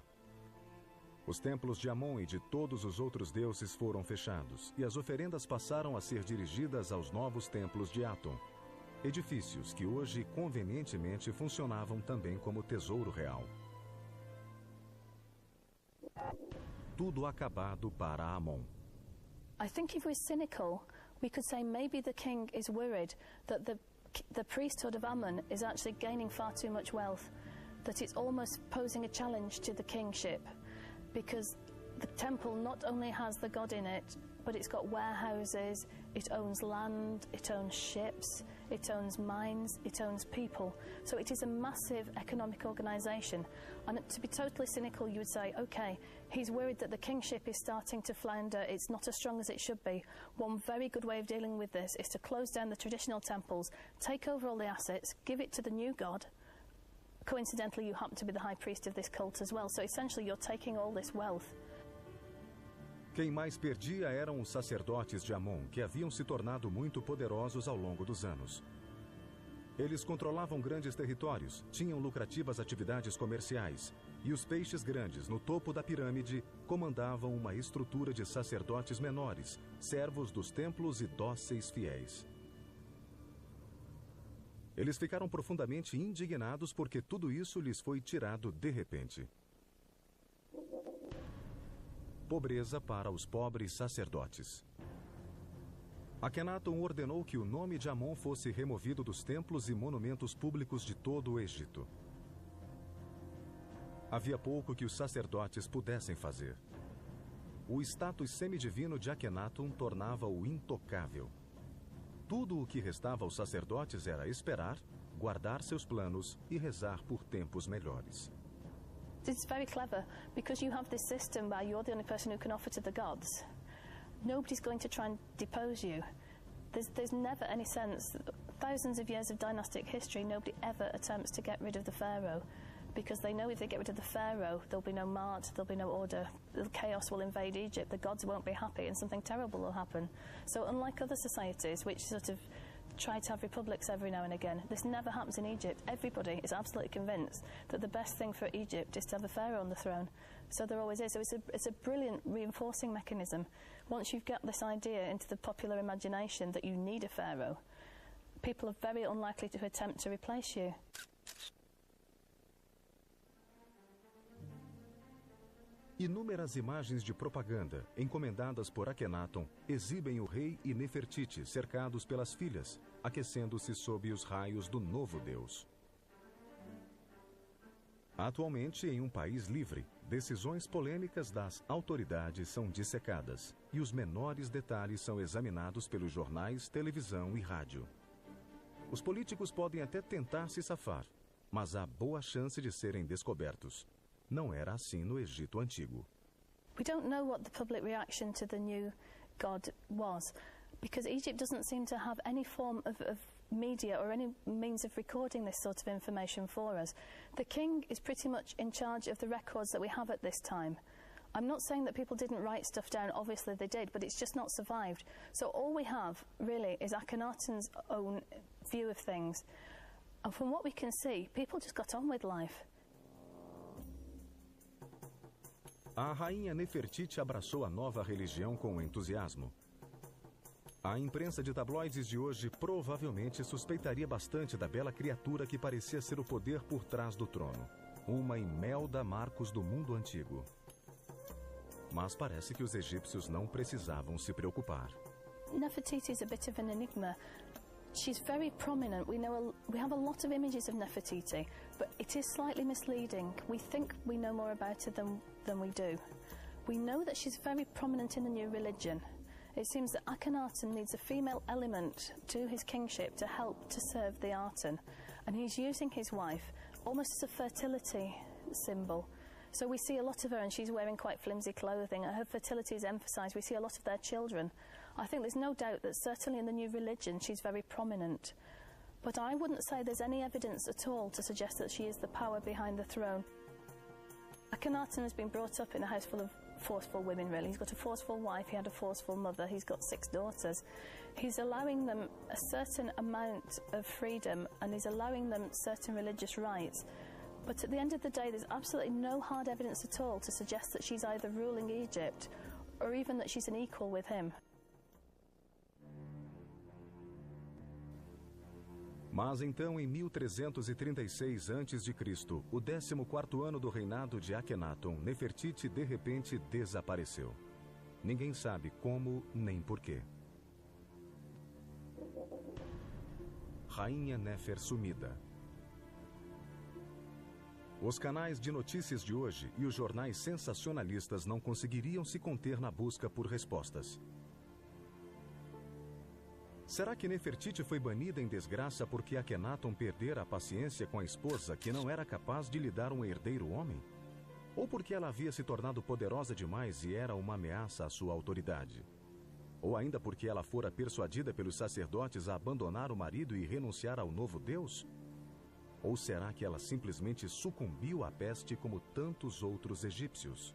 Os templos de Amon e de todos os outros deuses foram fechados, e as oferendas passaram a ser dirigidas aos novos templos de Aton, edifícios que hoje convenientemente funcionavam também como tesouro real. Tudo acabado para Amon. I think if we're cynical, we could say maybe the king is worried that the priesthood of Amun is actually gaining far too much wealth, that it's almost posing a challenge to the kingship. Because the temple not only has the god in it, but it's got warehouses, it owns land, it owns ships, it owns mines, it owns people. So it is a massive economic organisation. And to be totally cynical, you would say, okay, he's worried that the kingship is starting to flounder, it's not as strong as it should be. One very good way of dealing with this is to close down the traditional temples, take over all the assets, give it to the new god. Coincidentally, you happen to be the high priest of this cult as well, so essentially you're taking all this wealth. Quem mais perdia eram os sacerdotes de Amon, que haviam se tornado muito poderosos ao longo dos anos. Eles controlavam grandes territórios, tinham lucrativas atividades comerciais, e os peixes grandes no topo da pirâmide comandavam uma estrutura de sacerdotes menores, servos dos templos e dóceis fiéis. Eles ficaram profundamente indignados porque tudo isso lhes foi tirado de repente. Pobreza para os pobres sacerdotes. Akhenaton ordenou que o nome de Amon fosse removido dos templos e monumentos públicos de todo o Egito. Havia pouco que os sacerdotes pudessem fazer. O status semidivino de Akhenaton tornava-o intocável. Tudo o que restava aos sacerdotes era esperar, guardar seus planos e rezar por tempos melhores. It's very clever, because you have this system where you're the only person who can offer to the gods. Nobody's going to try and depose you. There's never any sense. Thousands of years of dynastic history, nobody ever attempts to get rid of the pharaoh, because they know if they get rid of the pharaoh, there'll be no mart, there'll be no order, the chaos will invade Egypt, the gods won't be happy, and something terrible will happen. So unlike other societies, which sort of try to have republics every now and again, this never happens in Egypt. Everybody is absolutely convinced that the best thing for Egypt is to have a pharaoh on the throne. So there always is. So it's a brilliant reinforcing mechanism. Once you've got this idea into the popular imagination that you need a pharaoh, people are very unlikely to attempt to replace you. Inúmeras imagens de propaganda, encomendadas por Akhenaton, exibem o rei e Nefertiti cercados pelas filhas, aquecendo-se sob os raios do novo Deus. Atualmente, em um país livre, decisões polêmicas das autoridades são dissecadas e os menores detalhes são examinados pelos jornais, televisão e rádio. Os políticos podem até tentar se safar, mas há boa chance de serem descobertos. Não era assim no Egito Antigo. We don't know what the public reaction to the new god was, because Egypt doesn't seem to have any form of media or any means of recording this sort of information for us. The king is pretty much in charge of the records that we have at this time. I'm not saying that people didn't write stuff down, obviously they did, but it's just not survived. So all we have, really, is Akhenaton's own view of things. And from what we can see, people just got on with life. A rainha Nefertiti abraçou a nova religião com entusiasmo. A imprensa de tabloides de hoje provavelmente suspeitaria bastante da bela criatura que parecia ser o poder por trás do trono. Uma Imelda Marcos do mundo antigo. Mas parece que os egípcios não precisavam se preocupar. Nefertiti is a bit of an enigma. She's very prominent. We have a lot of images of Nefertiti, but it is slightly misleading. We think we know more about her than we do. We know that she's very prominent in the new religion. It seems that Akhenaton needs a female element to his kingship to help to serve the Aten, and he's using his wife almost as a fertility symbol. So we see a lot of her, and she's wearing quite flimsy clothing. Her fertility is emphasised. We see a lot of their children. I think there's no doubt that certainly in the new religion she's very prominent. But I wouldn't say there's any evidence at all to suggest that she is the power behind the throne. Akhenaton has been brought up in a house full of forceful women, really. He's got a forceful wife, he had a forceful mother, he's got 6 daughters. He's allowing them a certain amount of freedom, and he's allowing them certain religious rights. But at the end of the day, there's absolutely no hard evidence at all to suggest that she's either ruling Egypt or even that she's an equal with him. Mas então, em 1336 a.C., o 14º ano do reinado de Akhenaton, Nefertiti de repente desapareceu. Ninguém sabe como nem porquê. Rainha Nefer sumida. Os canais de notícias de hoje e os jornais sensacionalistas não conseguiriam se conter na busca por respostas. Será que Nefertiti foi banida em desgraça porque Akhenaton perdera a paciência com a esposa que não era capaz de lhe dar um herdeiro homem? Ou porque ela havia se tornado poderosa demais e era uma ameaça à sua autoridade? Ou ainda porque ela fora persuadida pelos sacerdotes a abandonar o marido e renunciar ao novo Deus? Ou será que ela simplesmente sucumbiu à peste como tantos outros egípcios?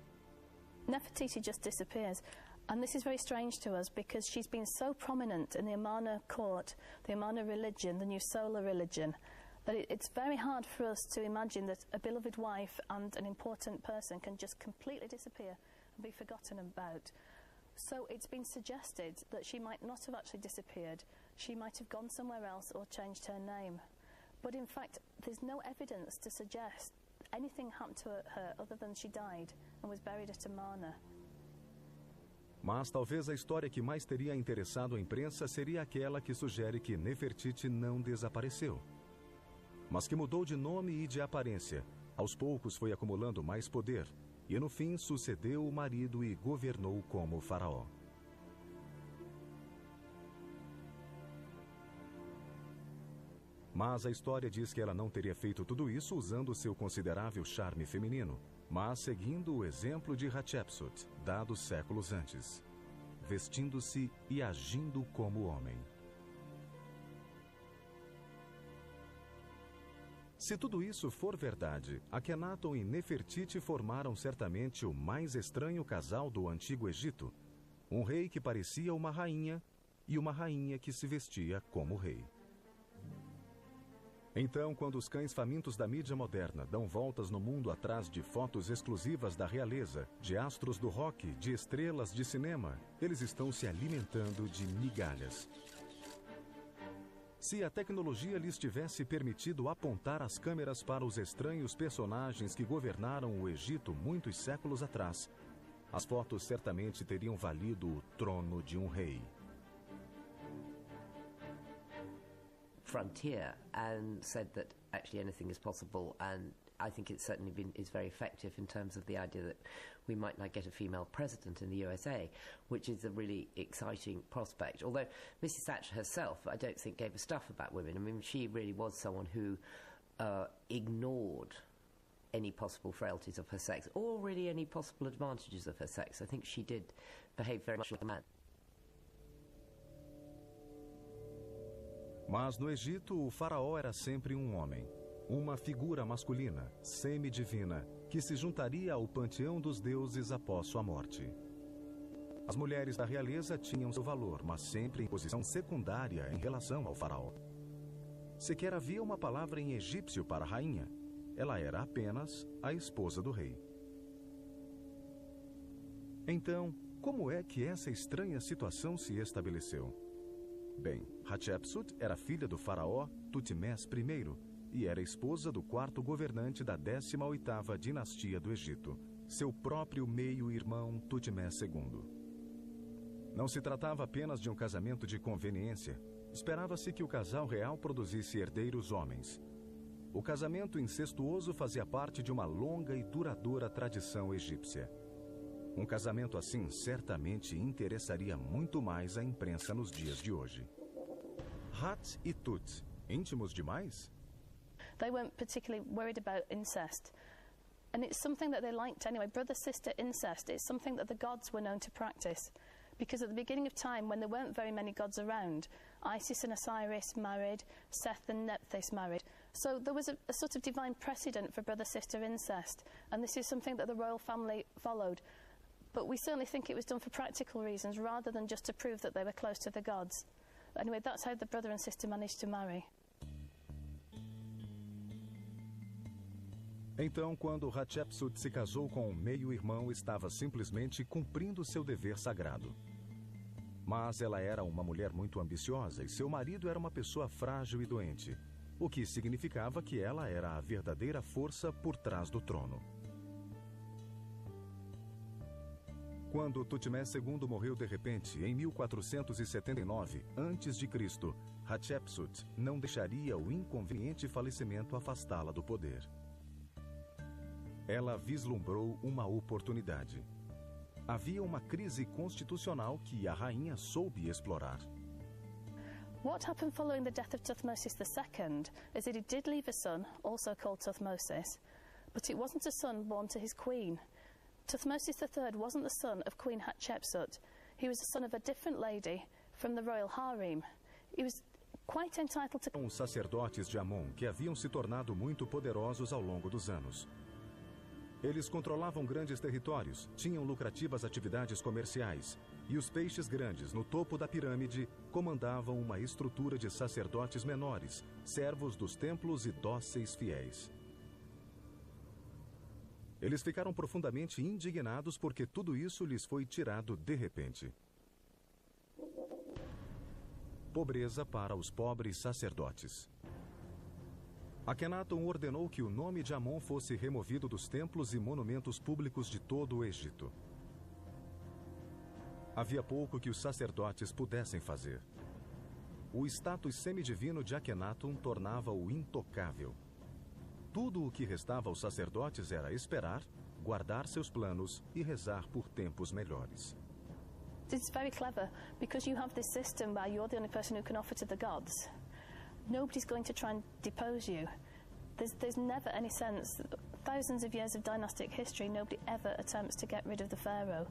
Nefertiti just disappears. And this is very strange to us because she's been so prominent in the Amarna court, the Amarna religion, the new solar religion, that it's very hard for us to imagine that a beloved wife and an important person can just completely disappear and be forgotten about. So it's been suggested that she might not have actually disappeared. She might have gone somewhere else or changed her name. But in fact, there's no evidence to suggest anything happened to her other than she died and was buried at Amarna. Mas talvez a história que mais teria interessado a imprensa seria aquela que sugere que Nefertiti não desapareceu, mas que mudou de nome e de aparência. Aos poucos foi acumulando mais poder e no fim sucedeu o marido e governou como faraó. Mas a história diz que ela não teria feito tudo isso usando seu considerável charme feminino, mas seguindo o exemplo de Hatshepsut, dado séculos antes, vestindo-se e agindo como homem. Se tudo isso for verdade, Akhenaton e Nefertiti formaram certamente o mais estranho casal do Antigo Egito, um rei que parecia uma rainha e uma rainha que se vestia como rei. Então, quando os cães famintos da mídia moderna dão voltas no mundo atrás de fotos exclusivas da realeza, de astros do rock, de estrelas de cinema, eles estão se alimentando de migalhas. Se a tecnologia lhes tivesse permitido apontar as câmeras para os estranhos personagens que governaram o Egito muitos séculos atrás, as fotos certamente teriam valido o trono de um rei. Frontier and said that actually anything is possible, and I think it's certainly is very effective in terms of the idea that we might not get a female president in the USA, which is a really exciting prospect. Although Mrs. Thatcher herself, I don't think, gave a stuff about women. I mean, she really was someone who ignored any possible frailties of her sex, or really any possible advantages of her sex. I think she did behave very much like a man. Mas no Egito, o faraó era sempre um homem, uma figura masculina, semidivina, que se juntaria ao panteão dos deuses após sua morte. As mulheres da realeza tinham seu valor, mas sempre em posição secundária em relação ao faraó. Sequer havia uma palavra em egípcio para rainha. Ela era apenas a esposa do rei. Então, como é que essa estranha situação se estabeleceu? Bem, Hatshepsut era filha do faraó Tutmés I e era esposa do quarto governante da 18ª dinastia do Egito, seu próprio meio-irmão Tutmés II. Não se tratava apenas de um casamento de conveniência. Esperava-se que o casal real produzisse herdeiros homens. O casamento incestuoso fazia parte de uma longa e duradoura tradição egípcia. Um casamento assim certamente interessaria muito mais a imprensa nos dias de hoje. Hat e Tut, íntimos demais? They weren't particularly worried about incest. And it's something that they liked anyway. Brother-sister incest is something that the gods were known to practice. Because at the beginning of time, when there weren't very many gods around, Isis and Osiris married, Seth and Nephthys married. So there was a sort of divine precedent for brother-sister incest. And this is something that the royal family followed. But we certainly think it was done for practical reasons rather than just to prove that they were close to the gods. Anyway, that's how the brother and sister managed to marry. Então, quando Hatshepsut se casou com o meio-irmão, estava simplesmente cumprindo seu dever sagrado. Mas ela era uma mulher muito ambiciosa e seu marido era uma pessoa frágil e doente, o que significava que ela era a verdadeira força por trás do trono. Quando Tutmés II morreu de repente, em 1479 a.C., Hatshepsut não deixaria o inconveniente falecimento afastá-la do poder. Ela vislumbrou uma oportunidade. Havia uma crise constitucional que a rainha soube explorar. What happened following the death of Thutmose II is that he did leave a son, also called Thutmosis, but it wasn't a son born to his queen. Thutmose III wasn't the son of Queen Hatshepsut. He was the son of a different lady from the royal harem. He was quite entitled to... Os sacerdotes de Amon, que haviam se tornado muito poderosos ao longo dos anos. Eles controlavam grandes territórios, tinham lucrativas atividades comerciais, e os peixes grandes, no topo da pirâmide, comandavam uma estrutura de sacerdotes menores, servos dos templos e dóceis fiéis. Eles ficaram profundamente indignados porque tudo isso lhes foi tirado de repente. Pobreza para os pobres sacerdotes. Akhenaton ordenou que o nome de Amon fosse removido dos templos e monumentos públicos de todo o Egito. Havia pouco que os sacerdotes pudessem fazer. O status semidivino de Akhenaton tornava-o intocável. Tudo o que restava aos sacerdotes era esperar, guardar seus planos e rezar por tempos melhores. It's very clever, because you have this system where you're the only person who can offer to the gods. Nobody's going to try and depose you. There's never any sense. Thousands of years of dynastic history, nobody ever attempts to get rid of the pharaoh,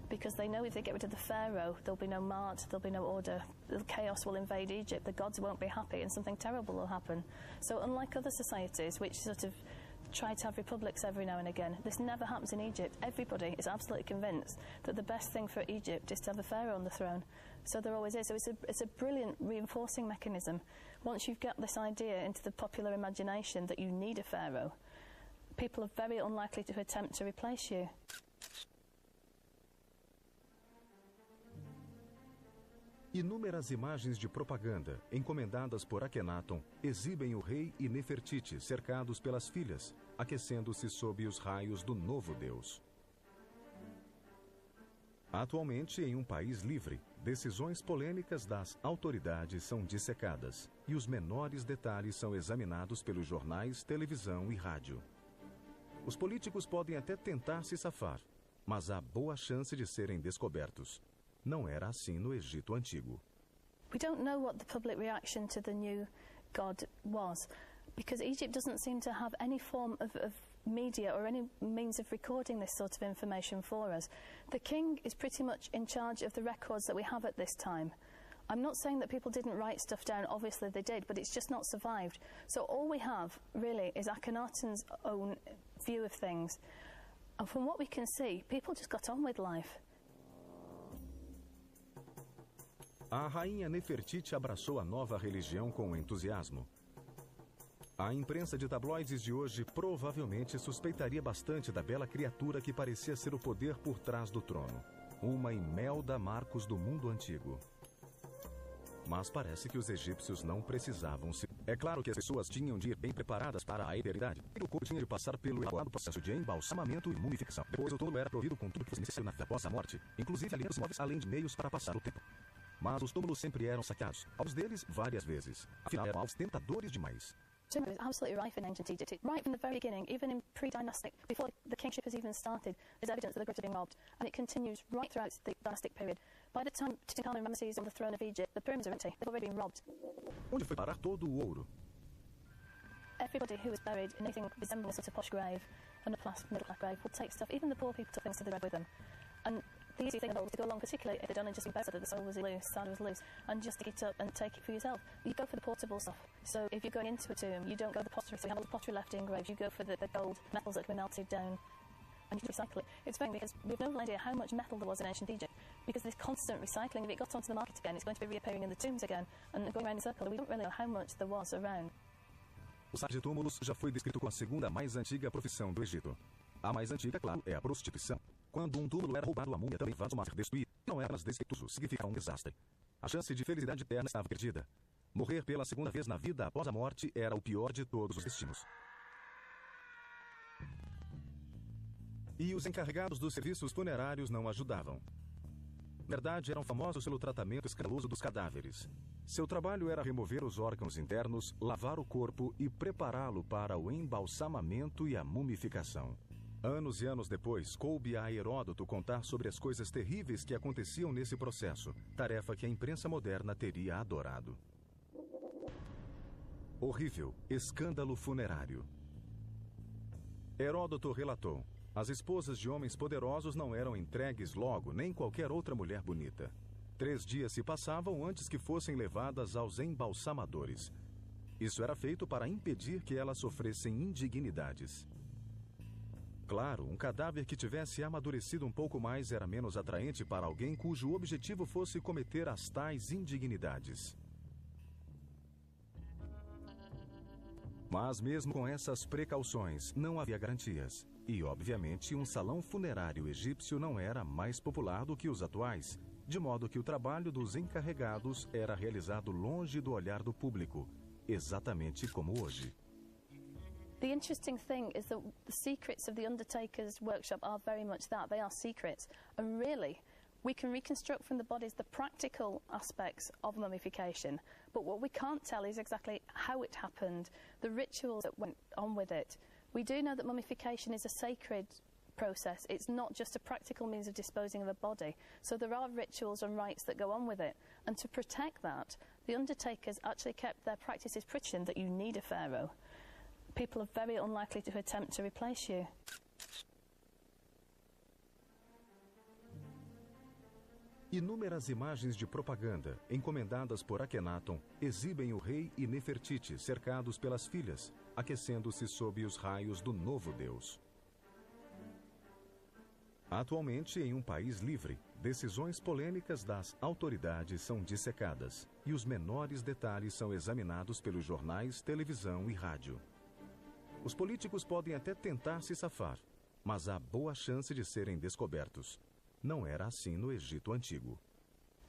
because they know if they get rid of the pharaoh, there'll be no mart, there'll be no order, the chaos will invade Egypt, the gods won't be happy, and something terrible will happen. So unlike other societies, which sort of try to have republics every now and again, this never happens in Egypt. Everybody is absolutely convinced that the best thing for Egypt is to have a pharaoh on the throne. So there always is. So it's a brilliant reinforcing mechanism. Once you've got this idea into the popular imagination that you need a pharaoh, people are very unlikely to attempt to replace you. Inúmeras imagens de propaganda, encomendadas por Akhenaton, exibem o rei e Nefertiti cercados pelas filhas, aquecendo-se sob os raios do novo deus. Atualmente, em um país livre, decisões polêmicas das autoridades são dissecadas e os menores detalhes são examinados pelos jornais, televisão e rádio. Os políticos podem até tentar se safar, mas há boa chance de serem descobertos. Não era assim no Egito Antigo. We don't know what the public reaction to the new god was, because Egypt doesn't seem to have any form of media or any means of recording this sort of information for us. The king is pretty much in charge of the records that we have at this time. I'm not saying that people didn't write stuff down, obviously they did, but it's just not survived. So all we have, really, is Akhenaton's own view of things. And from what we can see, people just got on with life. A rainha Nefertiti abraçou a nova religião com entusiasmo. A imprensa de tabloides de hoje provavelmente suspeitaria bastante da bela criatura que parecia ser o poder por trás do trono. Uma Imelda Marcos do mundo antigo. Mas parece que os egípcios não precisavam se... É claro que as pessoas tinham de ir bem preparadas para a eternidade. O corpo tinha de passar pelo elaborado processo de embalsamamento e mumificação. Depois o túmulo era provido com tudo que fosse necessário na vida após a morte, inclusive alimentos móveis, além de meios para passar o tempo. Mas os túmulos sempre eram saqueados, alguns deles várias vezes. Afinal, eram alvos tentadores demais. Timber is absolutely rife in ancient Egypt. Right from the very beginning, even in pre-dynastic, before the kingship has even started, there's evidence that the graves are being robbed, and it continues right throughout the dynastic period. By the time Tutankhamun Ramesses is on the throne of Egypt, the pyramids are empty. They've already been robbed. Onde foi parar todo o ouro? Everybody who was buried in anything resembling a sort of posh grave, a middle-class grave, would take stuff. Even the poor people took things to the grave with them. And the easy thing was to go along, particularly if they'd done and just been buried so that the soil was loose, sand was loose, and just dig it up and take it for yourself. You go for the portable stuff. So if you're going into a tomb, you don't go the pottery, so you have all the pottery left in graves. You go for the gold metals that can be melted down, and you just recycle it. It's funny because we've no idea how much metal there was in ancient Egypt, because this constant recycling, if it got onto the market again, it's going to be reappearing in the tombs again, and going around in a circle. We don't really know how much there was around. O site de túmulos já foi descrito como a segunda mais antiga profissão do Egito. A mais antiga, claro, é a prostituição. Quando um túmulo era roubado, a múmia também vazou ser destruída. Não era apenas desfeituoso, significava um desastre. A chance de felicidade eterna estava perdida. Morrer pela segunda vez na vida após a morte era o pior de todos os destinos. E os encarregados dos serviços funerários não ajudavam. Na verdade, eram famosos pelo tratamento escandaloso dos cadáveres. Seu trabalho era remover os órgãos internos, lavar o corpo e prepará-lo para o embalsamamento e a mumificação. Anos e anos depois, coube a Heródoto contar sobre as coisas terríveis que aconteciam nesse processo, tarefa que a imprensa moderna teria adorado. Horrível escândalo funerário. Heródoto relatou: as esposas de homens poderosos não eram entregues logo, nem qualquer outra mulher bonita. 3 dias se passavam antes que fossem levadas aos embalsamadores. Isso era feito para impedir que elas sofressem indignidades. Claro, um cadáver que tivesse amadurecido um pouco mais era menos atraente para alguém cujo objetivo fosse cometer as tais indignidades. Mas mesmo com essas precauções, não havia garantias. E, obviamente, um salão funerário egípcio não era mais popular do que os atuais, de modo que o trabalho dos encarregados era realizado longe do olhar do público, exatamente como hoje. The interesting thing is that the secrets of the undertaker's workshop are very much that. They are secrets. And really, We can reconstruct from the bodies the practical aspects of mummification, but what we can't tell is exactly how it happened, the rituals that went on with it. We do know that mummification is a sacred process. It's not just a practical means of disposing of a body. So there are rituals and rites that go on with it. And to protect that, the undertakers actually kept their practices pretty that you need a pharaoh. People are very unlikely to attempt to replace you. Inúmeras imagens de propaganda, encomendadas por Akhenaton, exibem o rei e Nefertiti cercados pelas filhas, aquecendo-se sob os raios do novo deus. Atualmente, em um país livre, decisões polêmicas das autoridades são dissecadas e os menores detalhes são examinados pelos jornais, televisão e rádio. Os políticos podem até tentar se safar, mas há boa chance de serem descobertos. Não era assim no Egito Antigo.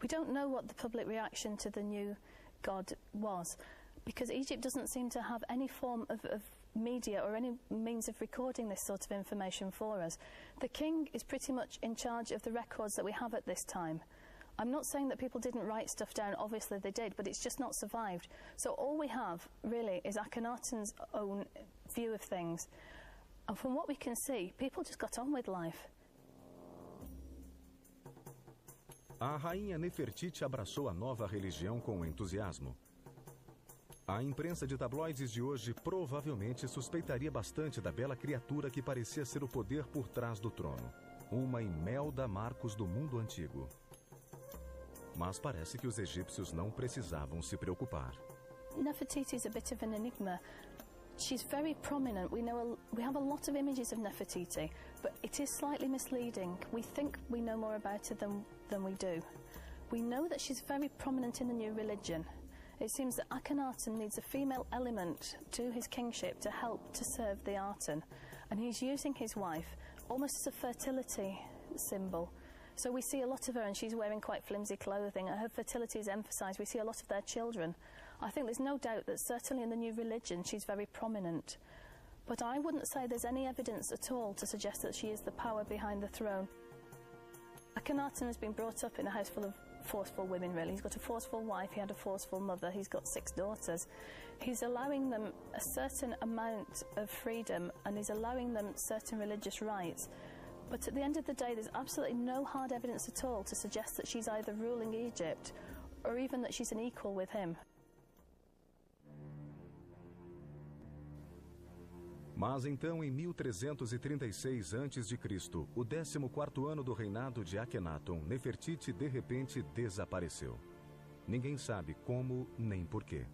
We don't know what the public reaction to the new god was, because Egypt doesn't seem to have any form of media or any means of recording this sort of information for us. The king is pretty much in charge of the records that we have at this time. I'm not saying that people didn't write stuff down, obviously they did, but it's just not survived. So all we have, really, is Akhenaton's own view of things. And from what we can see, people just got on with life. A rainha Nefertiti abraçou a nova religião com entusiasmo. A imprensa de tabloides de hoje provavelmente suspeitaria bastante da bela criatura que parecia ser o poder por trás do trono. Uma Imelda Marcos do mundo antigo. Mas parece que os egípcios não precisavam se preocupar. Nefertiti is a bit of an enigma. She's very prominent. We have a lot of images of Nefertiti, but it is slightly misleading. We think we know more about her than we do. We know that she's very prominent in the new religion. It seems that Akhenaton needs a female element to his kingship to help to serve the Aten, and he's using his wife almost as a fertility symbol. So we see a lot of her, and she's wearing quite flimsy clothing. Her fertility is emphasised. We see a lot of their children. I think there's no doubt that certainly in the new religion she's very prominent. But I wouldn't say there's any evidence at all to suggest that she is the power behind the throne. Akhenaton has been brought up in a house full of forceful women, really. He's got a forceful wife, he had a forceful mother, he's got 6 daughters. He's allowing them a certain amount of freedom, and he's allowing them certain religious rights. But at the end of the day, there's absolutely no hard evidence at all to suggest that she's either ruling Egypt or even that she's an equal with him. Mas então, em 1336 a.C., o 14º ano do reinado de Akhenaton, Nefertiti de repente desapareceu. Ninguém sabe como nem porquê.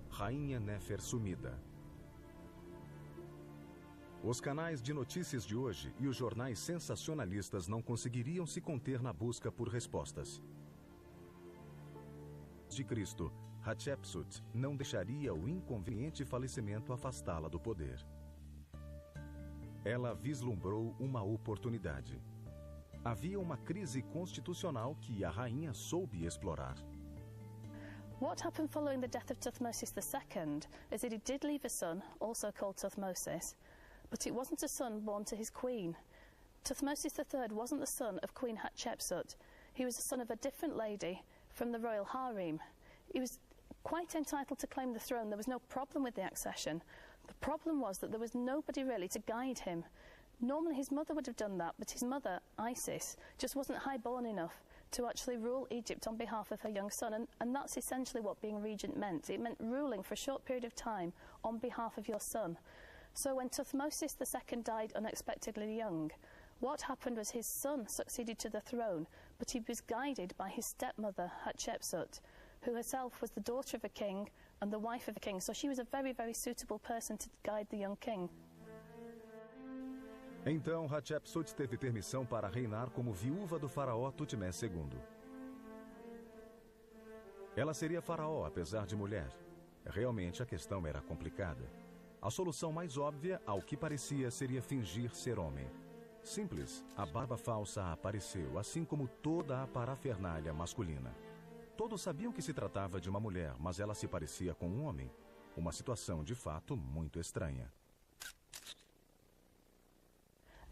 Rainha Nefer sumida. Os canais de notícias de hoje e os jornais sensacionalistas não conseguiriam se conter na busca por respostas. De Cristo, Hatshepsut não deixaria o inconveniente falecimento afastá-la do poder. Ela vislumbrou uma oportunidade. Havia uma crise constitucional que a rainha soube explorar. What happened following the death of Thutmose II is that he did leave a son, also called Thutmose, but it wasn't a son born to his queen. Thutmose III wasn't the son of Queen Hatshepsut. He was the son of a different lady from the royal harem. He was quite entitled to claim the throne. There was no problem with the accession. The problem was that there was nobody really to guide him. Normally his mother would have done that, but his mother, Isis, just wasn't high-born enough to actually rule Egypt on behalf of her young son, and that's essentially what being regent meant. It meant ruling for a short period of time on behalf of your son. So when Thutmose II died unexpectedly young, what happened was his son succeeded to the throne, but he was guided by his stepmother, Hatshepsut, who herself was the daughter of a king and the wife of a king, so she was a very, very suitable person to guide the young king. Então, Hatshepsut teve permissão para reinar como viúva do faraó Tutmés II. Ela seria faraó, apesar de mulher. Realmente, a questão era complicada. A solução mais óbvia, ao que parecia, seria fingir ser homem. Simples, a barba falsa apareceu, assim como toda a parafernália masculina. Todos sabiam que se tratava de uma mulher, mas ela se parecia com um homem. Uma situação, de fato, muito estranha.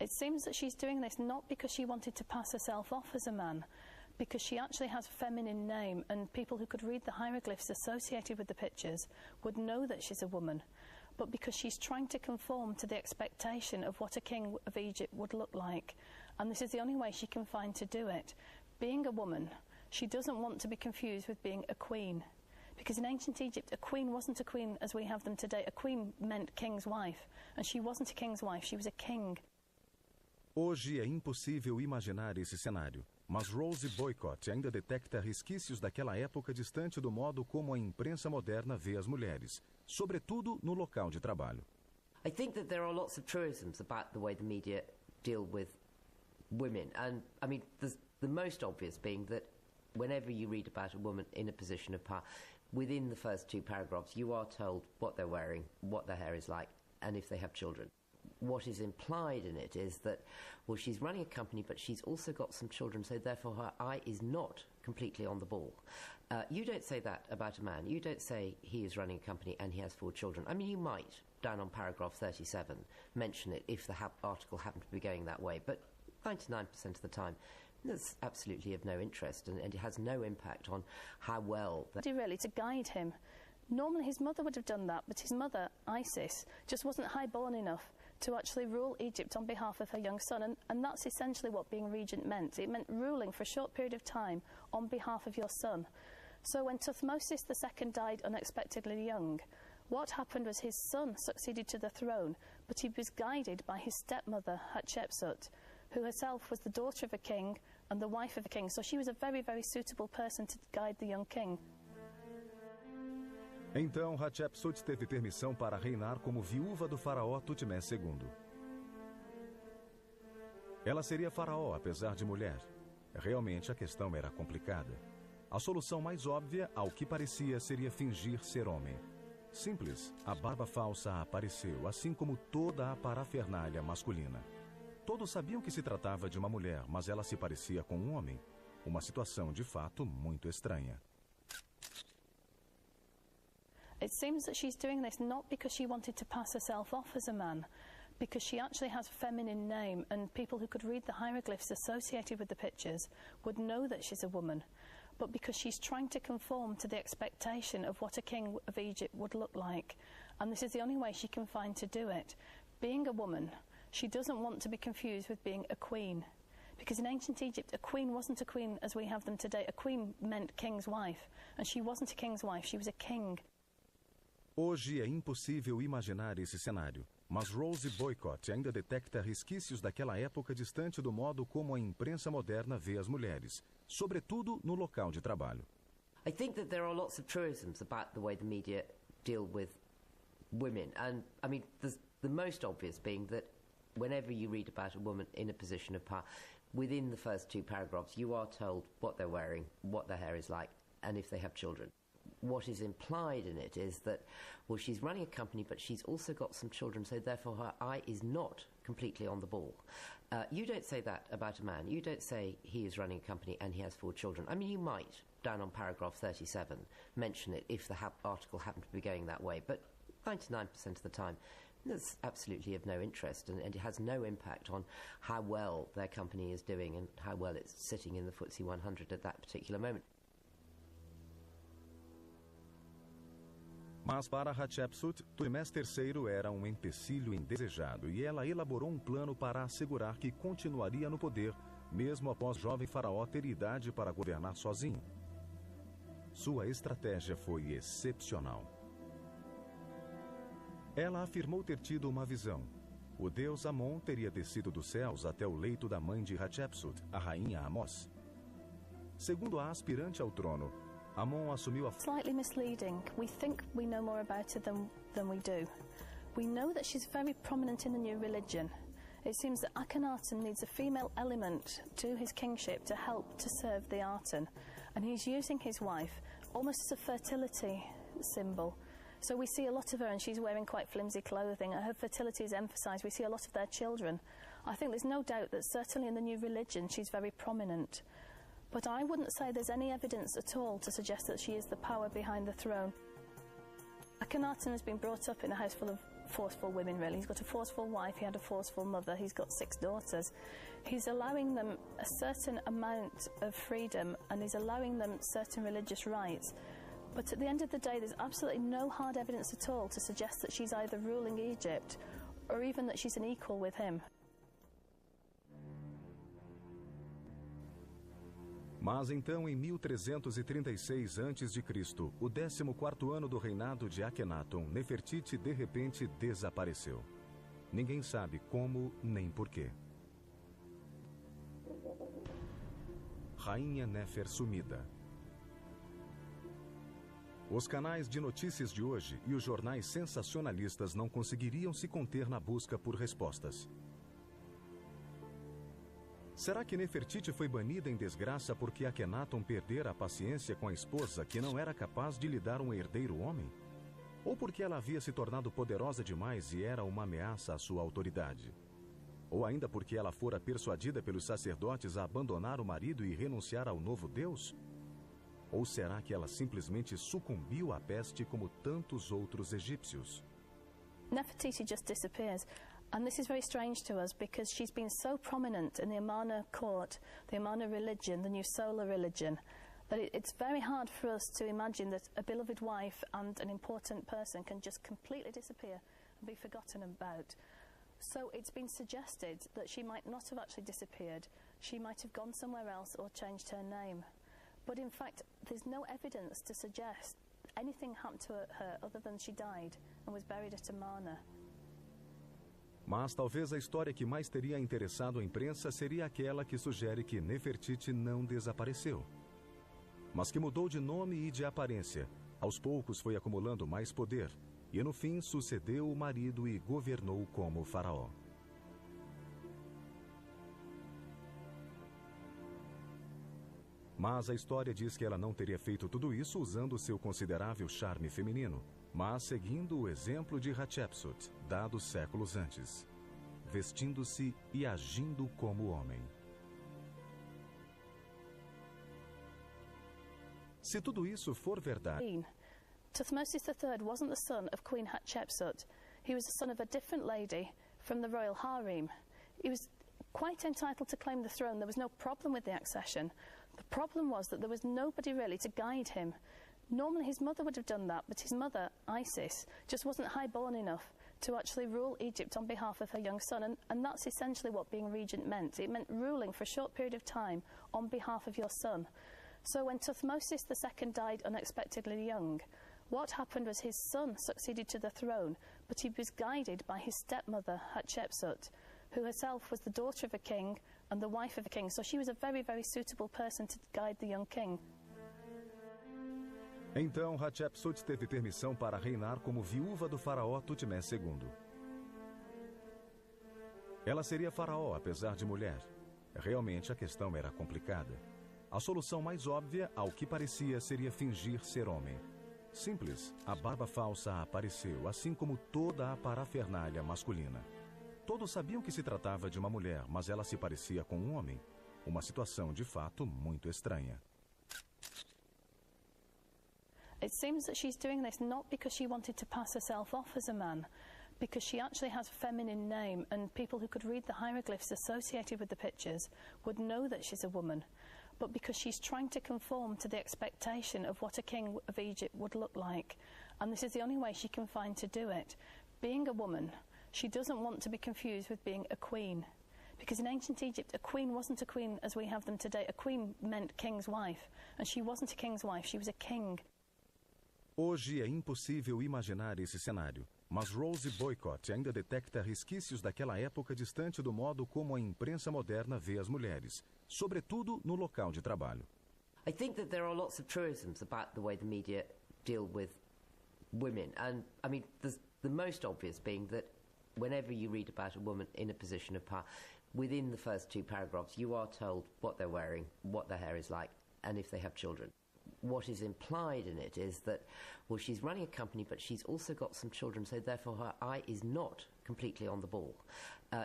It seems that she's doing this not because she wanted to pass herself off as a man, because she actually has a feminine name, and people who could read the hieroglyphs associated with the pictures would know that she's a woman, but because she's trying to conform to the expectation of what a king of Egypt would look like, and this is the only way she can find to do it. Being a woman, she doesn't want to be confused with being a queen, because in ancient Egypt a queen wasn't a queen as we have them today. A queen meant king's wife, and she wasn't a king's wife, she was a king. Hoje é impossível imaginar esse cenário, mas Rosie Boycott ainda detecta resquícios daquela época distante do modo como a imprensa moderna vê as mulheres, sobretudo no local de trabalho. I think that there are lots of truisms about the way the media deal with women, and I mean the most obvious being that whenever you read about a woman in a position of power, within the first two paragraphs you are told what they're wearing, what their hair is like, and if they have children. What is implied in it is that, well, she's running a company, but she's also got some children, so therefore her eye is not completely on the ball. You don't say that about a man. You don't say he is running a company and he has 4 children. I mean, you might, down on paragraph 37, mention it if the article happened to be going that way, but 99% of the time, that's absolutely of no interest, and it has no impact on how well... Really, to guide him. Normally his mother would have done that, but his mother, Isis, just wasn't high-born enough to actually rule Egypt on behalf of her young son, and that's essentially what being regent meant. It meant ruling for a short period of time on behalf of your son. So when Thutmosis II died unexpectedly young, what happened was his son succeeded to the throne, but he was guided by his stepmother, Hatshepsut, who herself was the daughter of a king and the wife of a king, so she was a very, very suitable person to guide the young king. Então, Hatshepsut teve permissão para reinar como viúva do faraó Tutmés II. Ela seria faraó, apesar de mulher. Realmente, a questão era complicada. A solução mais óbvia, ao que parecia, seria fingir ser homem. Simples, a barba falsa apareceu, assim como toda a parafernália masculina. Todos sabiam que se tratava de uma mulher, mas ela se parecia com um homem. Uma situação, de fato, muito estranha. It seems that she's doing this not because she wanted to pass herself off as a man, because she actually has a feminine name, and people who could read the hieroglyphs associated with the pictures would know that she's a woman, but because she's trying to conform to the expectation of what a king of Egypt would look like, and this is the only way she can find to do it. Being a woman, she doesn't want to be confused with being a queen, because in ancient Egypt a queen wasn't a queen as we have them today. A queen meant king's wife, and she wasn't a king's wife, she was a king. Hoje é impossível imaginar esse cenário, mas Rosie Boycott ainda detecta resquícios daquela época distante do modo como a imprensa moderna vê as mulheres, sobretudo no local de trabalho. I think that there are lots of truisms about the way the media deal with women, and I mean the most obvious being that whenever you read about a woman in a position of power, within the first 2 paragraphs you are told what they're wearing, what their hair is like, and if they have children. What is implied in it is that, well, she's running a company, but she's also got some children, so therefore her eye is not completely on the ball. You don't say that about a man. You don't say he is running a company and he has 4 children. I mean, you might, down on paragraph 37, mention it if the article happened to be going that way, but 99% of the time, that's absolutely of no interest, and it has no impact on how well their company is doing and how well it's sitting in the FTSE 100 at that particular moment. Mas para Hatshepsut, Tutmés III era um empecilho indesejado e ela elaborou um plano para assegurar que continuaria no poder, mesmo após o jovem faraó ter idade para governar sozinho. Sua estratégia foi excepcional. Ela afirmou ter tido uma visão. O deus Amon teria descido dos céus até o leito da mãe de Hatshepsut, a rainha Amos. Segundo a aspirante ao trono, Amon assumiu a... Slightly misleading. We think we know more about her than we do. We know that she's very prominent in the new religion. It seems that Akhenaten needs a female element to his kingship to help to serve the Aten, and he's using his wife almost as a fertility symbol. So we see a lot of her, and she's wearing quite flimsy clothing. Her fertility is emphasised. We see a lot of their children. I think there's no doubt that certainly in the new religion she's very prominent. But I wouldn't say there's any evidence at all to suggest that she is the power behind the throne. Akhenaten has been brought up in a house full of forceful women, really. He's got a forceful wife, he had a forceful mother, he's got 6 daughters. He's allowing them a certain amount of freedom and he's allowing them certain religious rights. But at the end of the day, there's absolutely no hard evidence at all to suggest that she's either ruling Egypt or even that she's an equal with him. Mas então, em 1336 a.C., o 14º ano do reinado de Akhenaton, Nefertiti de repente desapareceu. Ninguém sabe como nem porquê. Rainha Nefer sumida. Os canais de notícias de hoje e os jornais sensacionalistas não conseguiriam se conter na busca por respostas. Será que Nefertiti foi banida em desgraça porque Akhenaton perdera a paciência com a esposa que não era capaz de lhe dar um herdeiro homem? Ou porque ela havia se tornado poderosa demais e era uma ameaça à sua autoridade? Ou ainda porque ela fora persuadida pelos sacerdotes a abandonar o marido e renunciar ao novo Deus? Ou será que ela simplesmente sucumbiu à peste como tantos outros egípcios? Nefertiti just disappears. And this is very strange to us because she's been so prominent in the Amarna court, the Amarna religion, the new solar religion, that it's very hard for us to imagine that a beloved wife and an important person can just completely disappear and be forgotten about. So it's been suggested that she might not have actually disappeared. She might have gone somewhere else or changed her name. But in fact, there's no evidence to suggest anything happened to her other than she died and was buried at Amarna. Mas talvez a história que mais teria interessado a imprensa seria aquela que sugere que Nefertiti não desapareceu, mas que mudou de nome e de aparência. Aos poucos foi acumulando mais poder e no fim sucedeu o marido e governou como faraó. Mas a história diz que ela não teria feito tudo isso usando seu considerável charme feminino, mas seguindo o exemplo de Hatshepsut, dado séculos antes, vestindo-se e agindo como homem. Se tudo isso for verdade, Thutmose III wasn't the son of Queen Hatshepsut. He was the son of a different lady from the royal harem. He was quite entitled to claim the throne. There was no problem with the accession. The problem was that there was nobody really to guide him. Normally his mother would have done that, but his mother, Isis, just wasn't high-born enough to actually rule Egypt on behalf of her young son, and that's essentially what being regent meant. It meant ruling for a short period of time on behalf of your son. So when Thutmose II died unexpectedly young, what happened was his son succeeded to the throne, but he was guided by his stepmother, Hatshepsut, who herself was the daughter of a king and the wife of a king, so she was a very, very suitable person to guide the young king. Então Hatshepsut teve permissão para reinar como viúva do faraó Tutmés II. Ela seria faraó apesar de mulher. Realmente a questão era complicada. A solução mais óbvia, ao que parecia, seria fingir ser homem. Simples, a barba falsa apareceu, assim como toda a parafernália masculina. Todos sabiam que se tratava de uma mulher, mas ela se parecia com um homem. Uma situação de fato muito estranha. It seems that she's doing this not because she wanted to pass herself off as a man, because she actually has a feminine name, and people who could read the hieroglyphs associated with the pictures would know that she's a woman, but because she's trying to conform to the expectation of what a king of Egypt would look like, and this is the only way she can find to do it. Being a woman, she doesn't want to be confused with being a queen, because in ancient Egypt a queen wasn't a queen as we have them today. A queen meant king's wife, and she wasn't a king's wife, she was a king. Hoje é impossível imaginar esse cenário, mas Rose Boycott ainda detecta resquícios daquela época distante do modo como a imprensa moderna vê as mulheres, sobretudo no local de trabalho. I think that there are lots of truisms about the way the media deal with women, and I mean the most obvious being that whenever you read about a woman in a position of power, within the first 2 paragraphs you are told what they're wearing, what their hair is like, and if they have children. What is implied in it is that, well, she's running a company, but she's also got some children, so therefore her eye is not completely on the ball.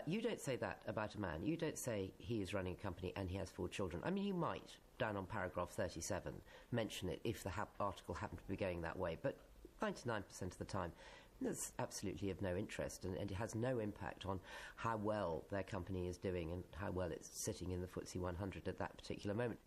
You don't say that about a man. You don't say he is running a company and he has 4 children. I mean, you might, down on paragraph 37, mention it if the article happened to be going that way, but 99% of the time, that's absolutely of no interest, and it has no impact on how well their company is doing and how well it's sitting in the FTSE 100 at that particular moment.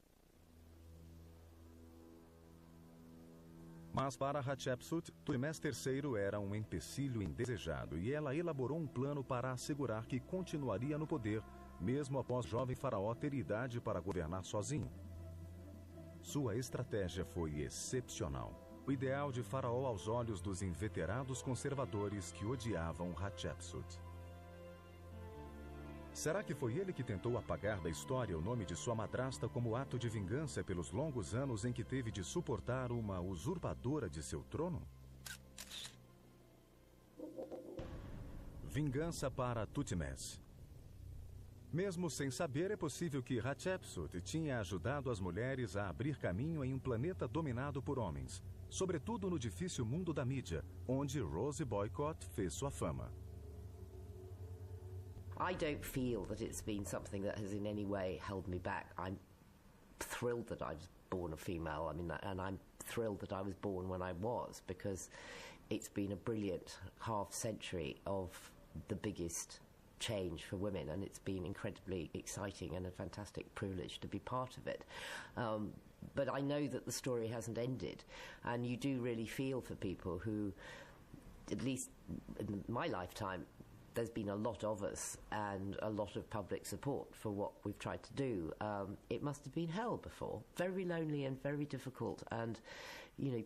Mas para Hatshepsut, Tutmés III era um empecilho indesejado e ela elaborou um plano para assegurar que continuaria no poder, mesmo após o jovem faraó ter idade para governar sozinho. Sua estratégia foi excepcional. O ideal de faraó aos olhos dos inveterados conservadores que odiavam Hatshepsut. Será que foi ele que tentou apagar da história o nome de sua madrasta como ato de vingança pelos longos anos em que teve de suportar uma usurpadora de seu trono? Vingança para Tutmés. Mesmo sem saber, é possível que Hatshepsut tinha ajudado as mulheres a abrir caminho em um planeta dominado por homens, sobretudo no difícil mundo da mídia, onde Rosie Boycott fez sua fama. I don't feel that it's been something that has in any way held me back. I'm thrilled that I was born a female. I mean, and I'm thrilled that I was born when I was, because it's been a brilliant half century of the biggest change for women, and it's been incredibly exciting and a fantastic privilege to be part of it. But I know that the story hasn't ended, and you do really feel for people who, at least in my lifetime, there's been a lot of us and a lot of public support for what we've tried to do. It must have been hell before, very lonely and very difficult, and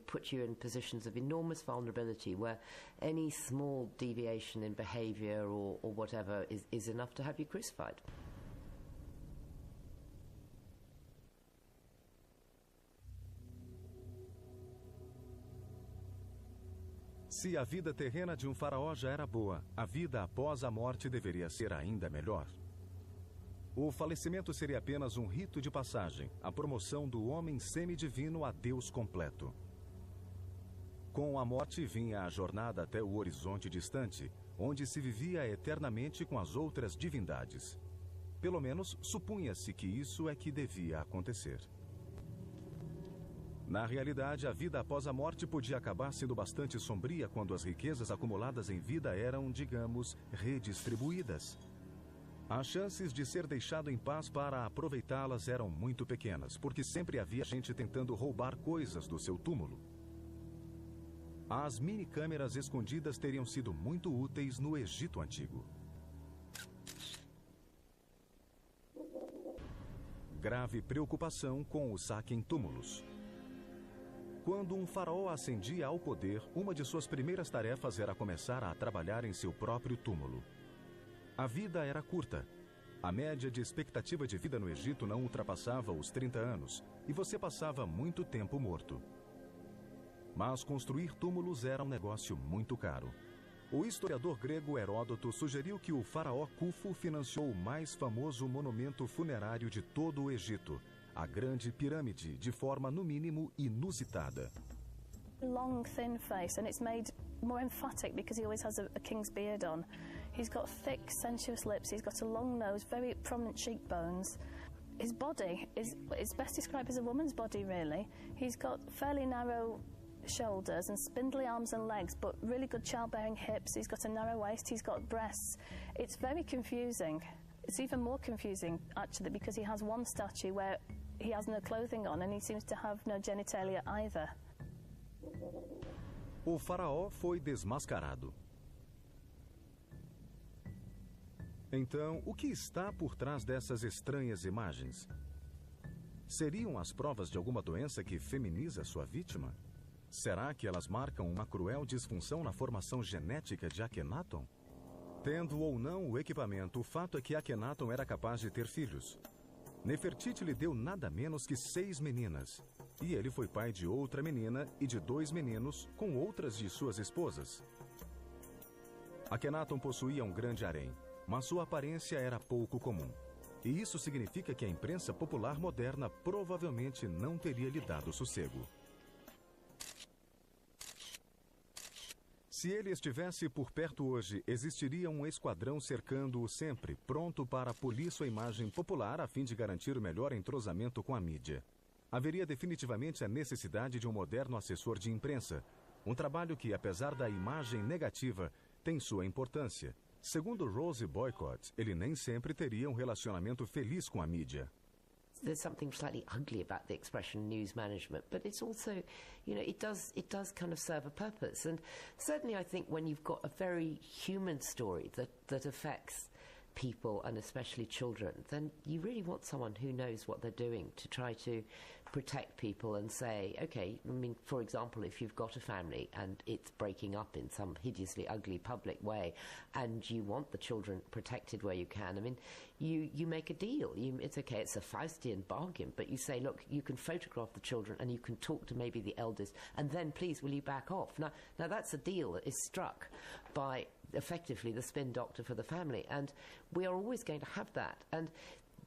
put you in positions of enormous vulnerability where any small deviation in behaviour or whatever is enough to have you crucified. Se a vida terrena de um faraó já era boa, a vida após a morte deveria ser ainda melhor. O falecimento seria apenas um rito de passagem, a promoção do homem semidivino a Deus completo. Com a morte vinha a jornada até o horizonte distante, onde se vivia eternamente com as outras divindades. Pelo menos supunha-se que isso é que devia acontecer. Na realidade, a vida após a morte podia acabar sendo bastante sombria quando as riquezas acumuladas em vida eram, digamos, redistribuídas. As chances de ser deixado em paz para aproveitá-las eram muito pequenas, porque sempre havia gente tentando roubar coisas do seu túmulo. As mini-câmeras escondidas teriam sido muito úteis no Egito Antigo. Grave preocupação com o saque em túmulos. Quando um faraó ascendia ao poder, uma de suas primeiras tarefas era começar a trabalhar em seu próprio túmulo. A vida era curta. A média de expectativa de vida no Egito não ultrapassava os 30 anos, e você passava muito tempo morto. Mas construir túmulos era um negócio muito caro. O historiador grego Heródoto sugeriu que o faraó Khufu financiou o mais famoso monumento funerário de todo o Egito, a Grande Pirâmide, de forma, no mínimo, inusitada. Long, thin face, and it's made more emphatic because he always has a king's beard on. He's got thick, sensuous lips, he's got a long nose, very prominent cheekbones. His body is best described as a woman's body, really. He's got fairly narrow shoulders and spindly arms and legs, but really good childbearing hips. He's got a narrow waist, he's got breasts. It's very confusing. It's even more confusing, actually, because he has one statue where he has no clothing on and he seems to have no genitalia either. O faraó foi desmascarado. Então, o que está por trás dessas estranhas imagens? Seriam as provas de alguma doença que feminiza sua vítima? Será que elas marcam uma cruel disfunção na formação genética de Akhenaton? Tendo ou não o equipamento, o fato é que Akhenaton era capaz de ter filhos. Nefertiti lhe deu nada menos que 6 meninas. E ele foi pai de outra menina e de 2 meninos com outras de suas esposas. Akhenaton possuía um grande harém, mas sua aparência era pouco comum. E isso significa que a imprensa popular moderna provavelmente não teria lhe dado sossego. Se ele estivesse por perto hoje, existiria um esquadrão cercando-o sempre, pronto para polir sua imagem popular a fim de garantir o melhor entrosamento com a mídia. Haveria definitivamente a necessidade de um moderno assessor de imprensa, Um trabalho que, apesar da imagem negativa, tem sua importância. Segundo Rosie Boycott, ele nem sempre teria um relacionamento feliz com a mídia. There's something slightly ugly about the expression news management, but it's also, you know, it does kind of serve a purpose. And certainly I think when you've got a very human story that affects people and especially children, then you really want someone who knows what they're doing to try to protect people and say, okay, I mean, for example, if you've got a family and it's breaking up in some hideously ugly public way and you want the children protected where you can, I mean, you make a deal. It's okay, it's a Faustian bargain, but you say, look, you can photograph the children and you can talk to maybe the eldest, and then please will you back off? Now that's a deal that is struck by effectively the spin doctor for the family, and we are always going to have that. And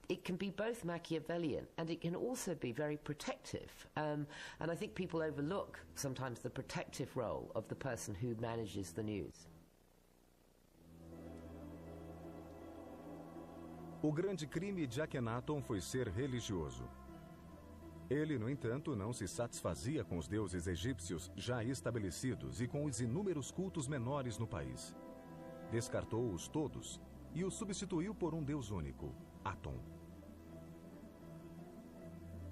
it can be both Machiavellian and it can also be very protective. And I think people overlook sometimes the protective role of the person who manages the news. O grande crime de Akhenaton foi ser religioso. Ele, no entanto, não se satisfazia com os deuses egípcios já estabelecidos e com os inúmeros cultos menores no país. Descartou-os todos e os substituiu por um deus único, Aton.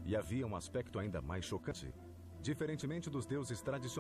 E havia um aspecto ainda mais chocante. Diferentemente dos deuses tradicionais,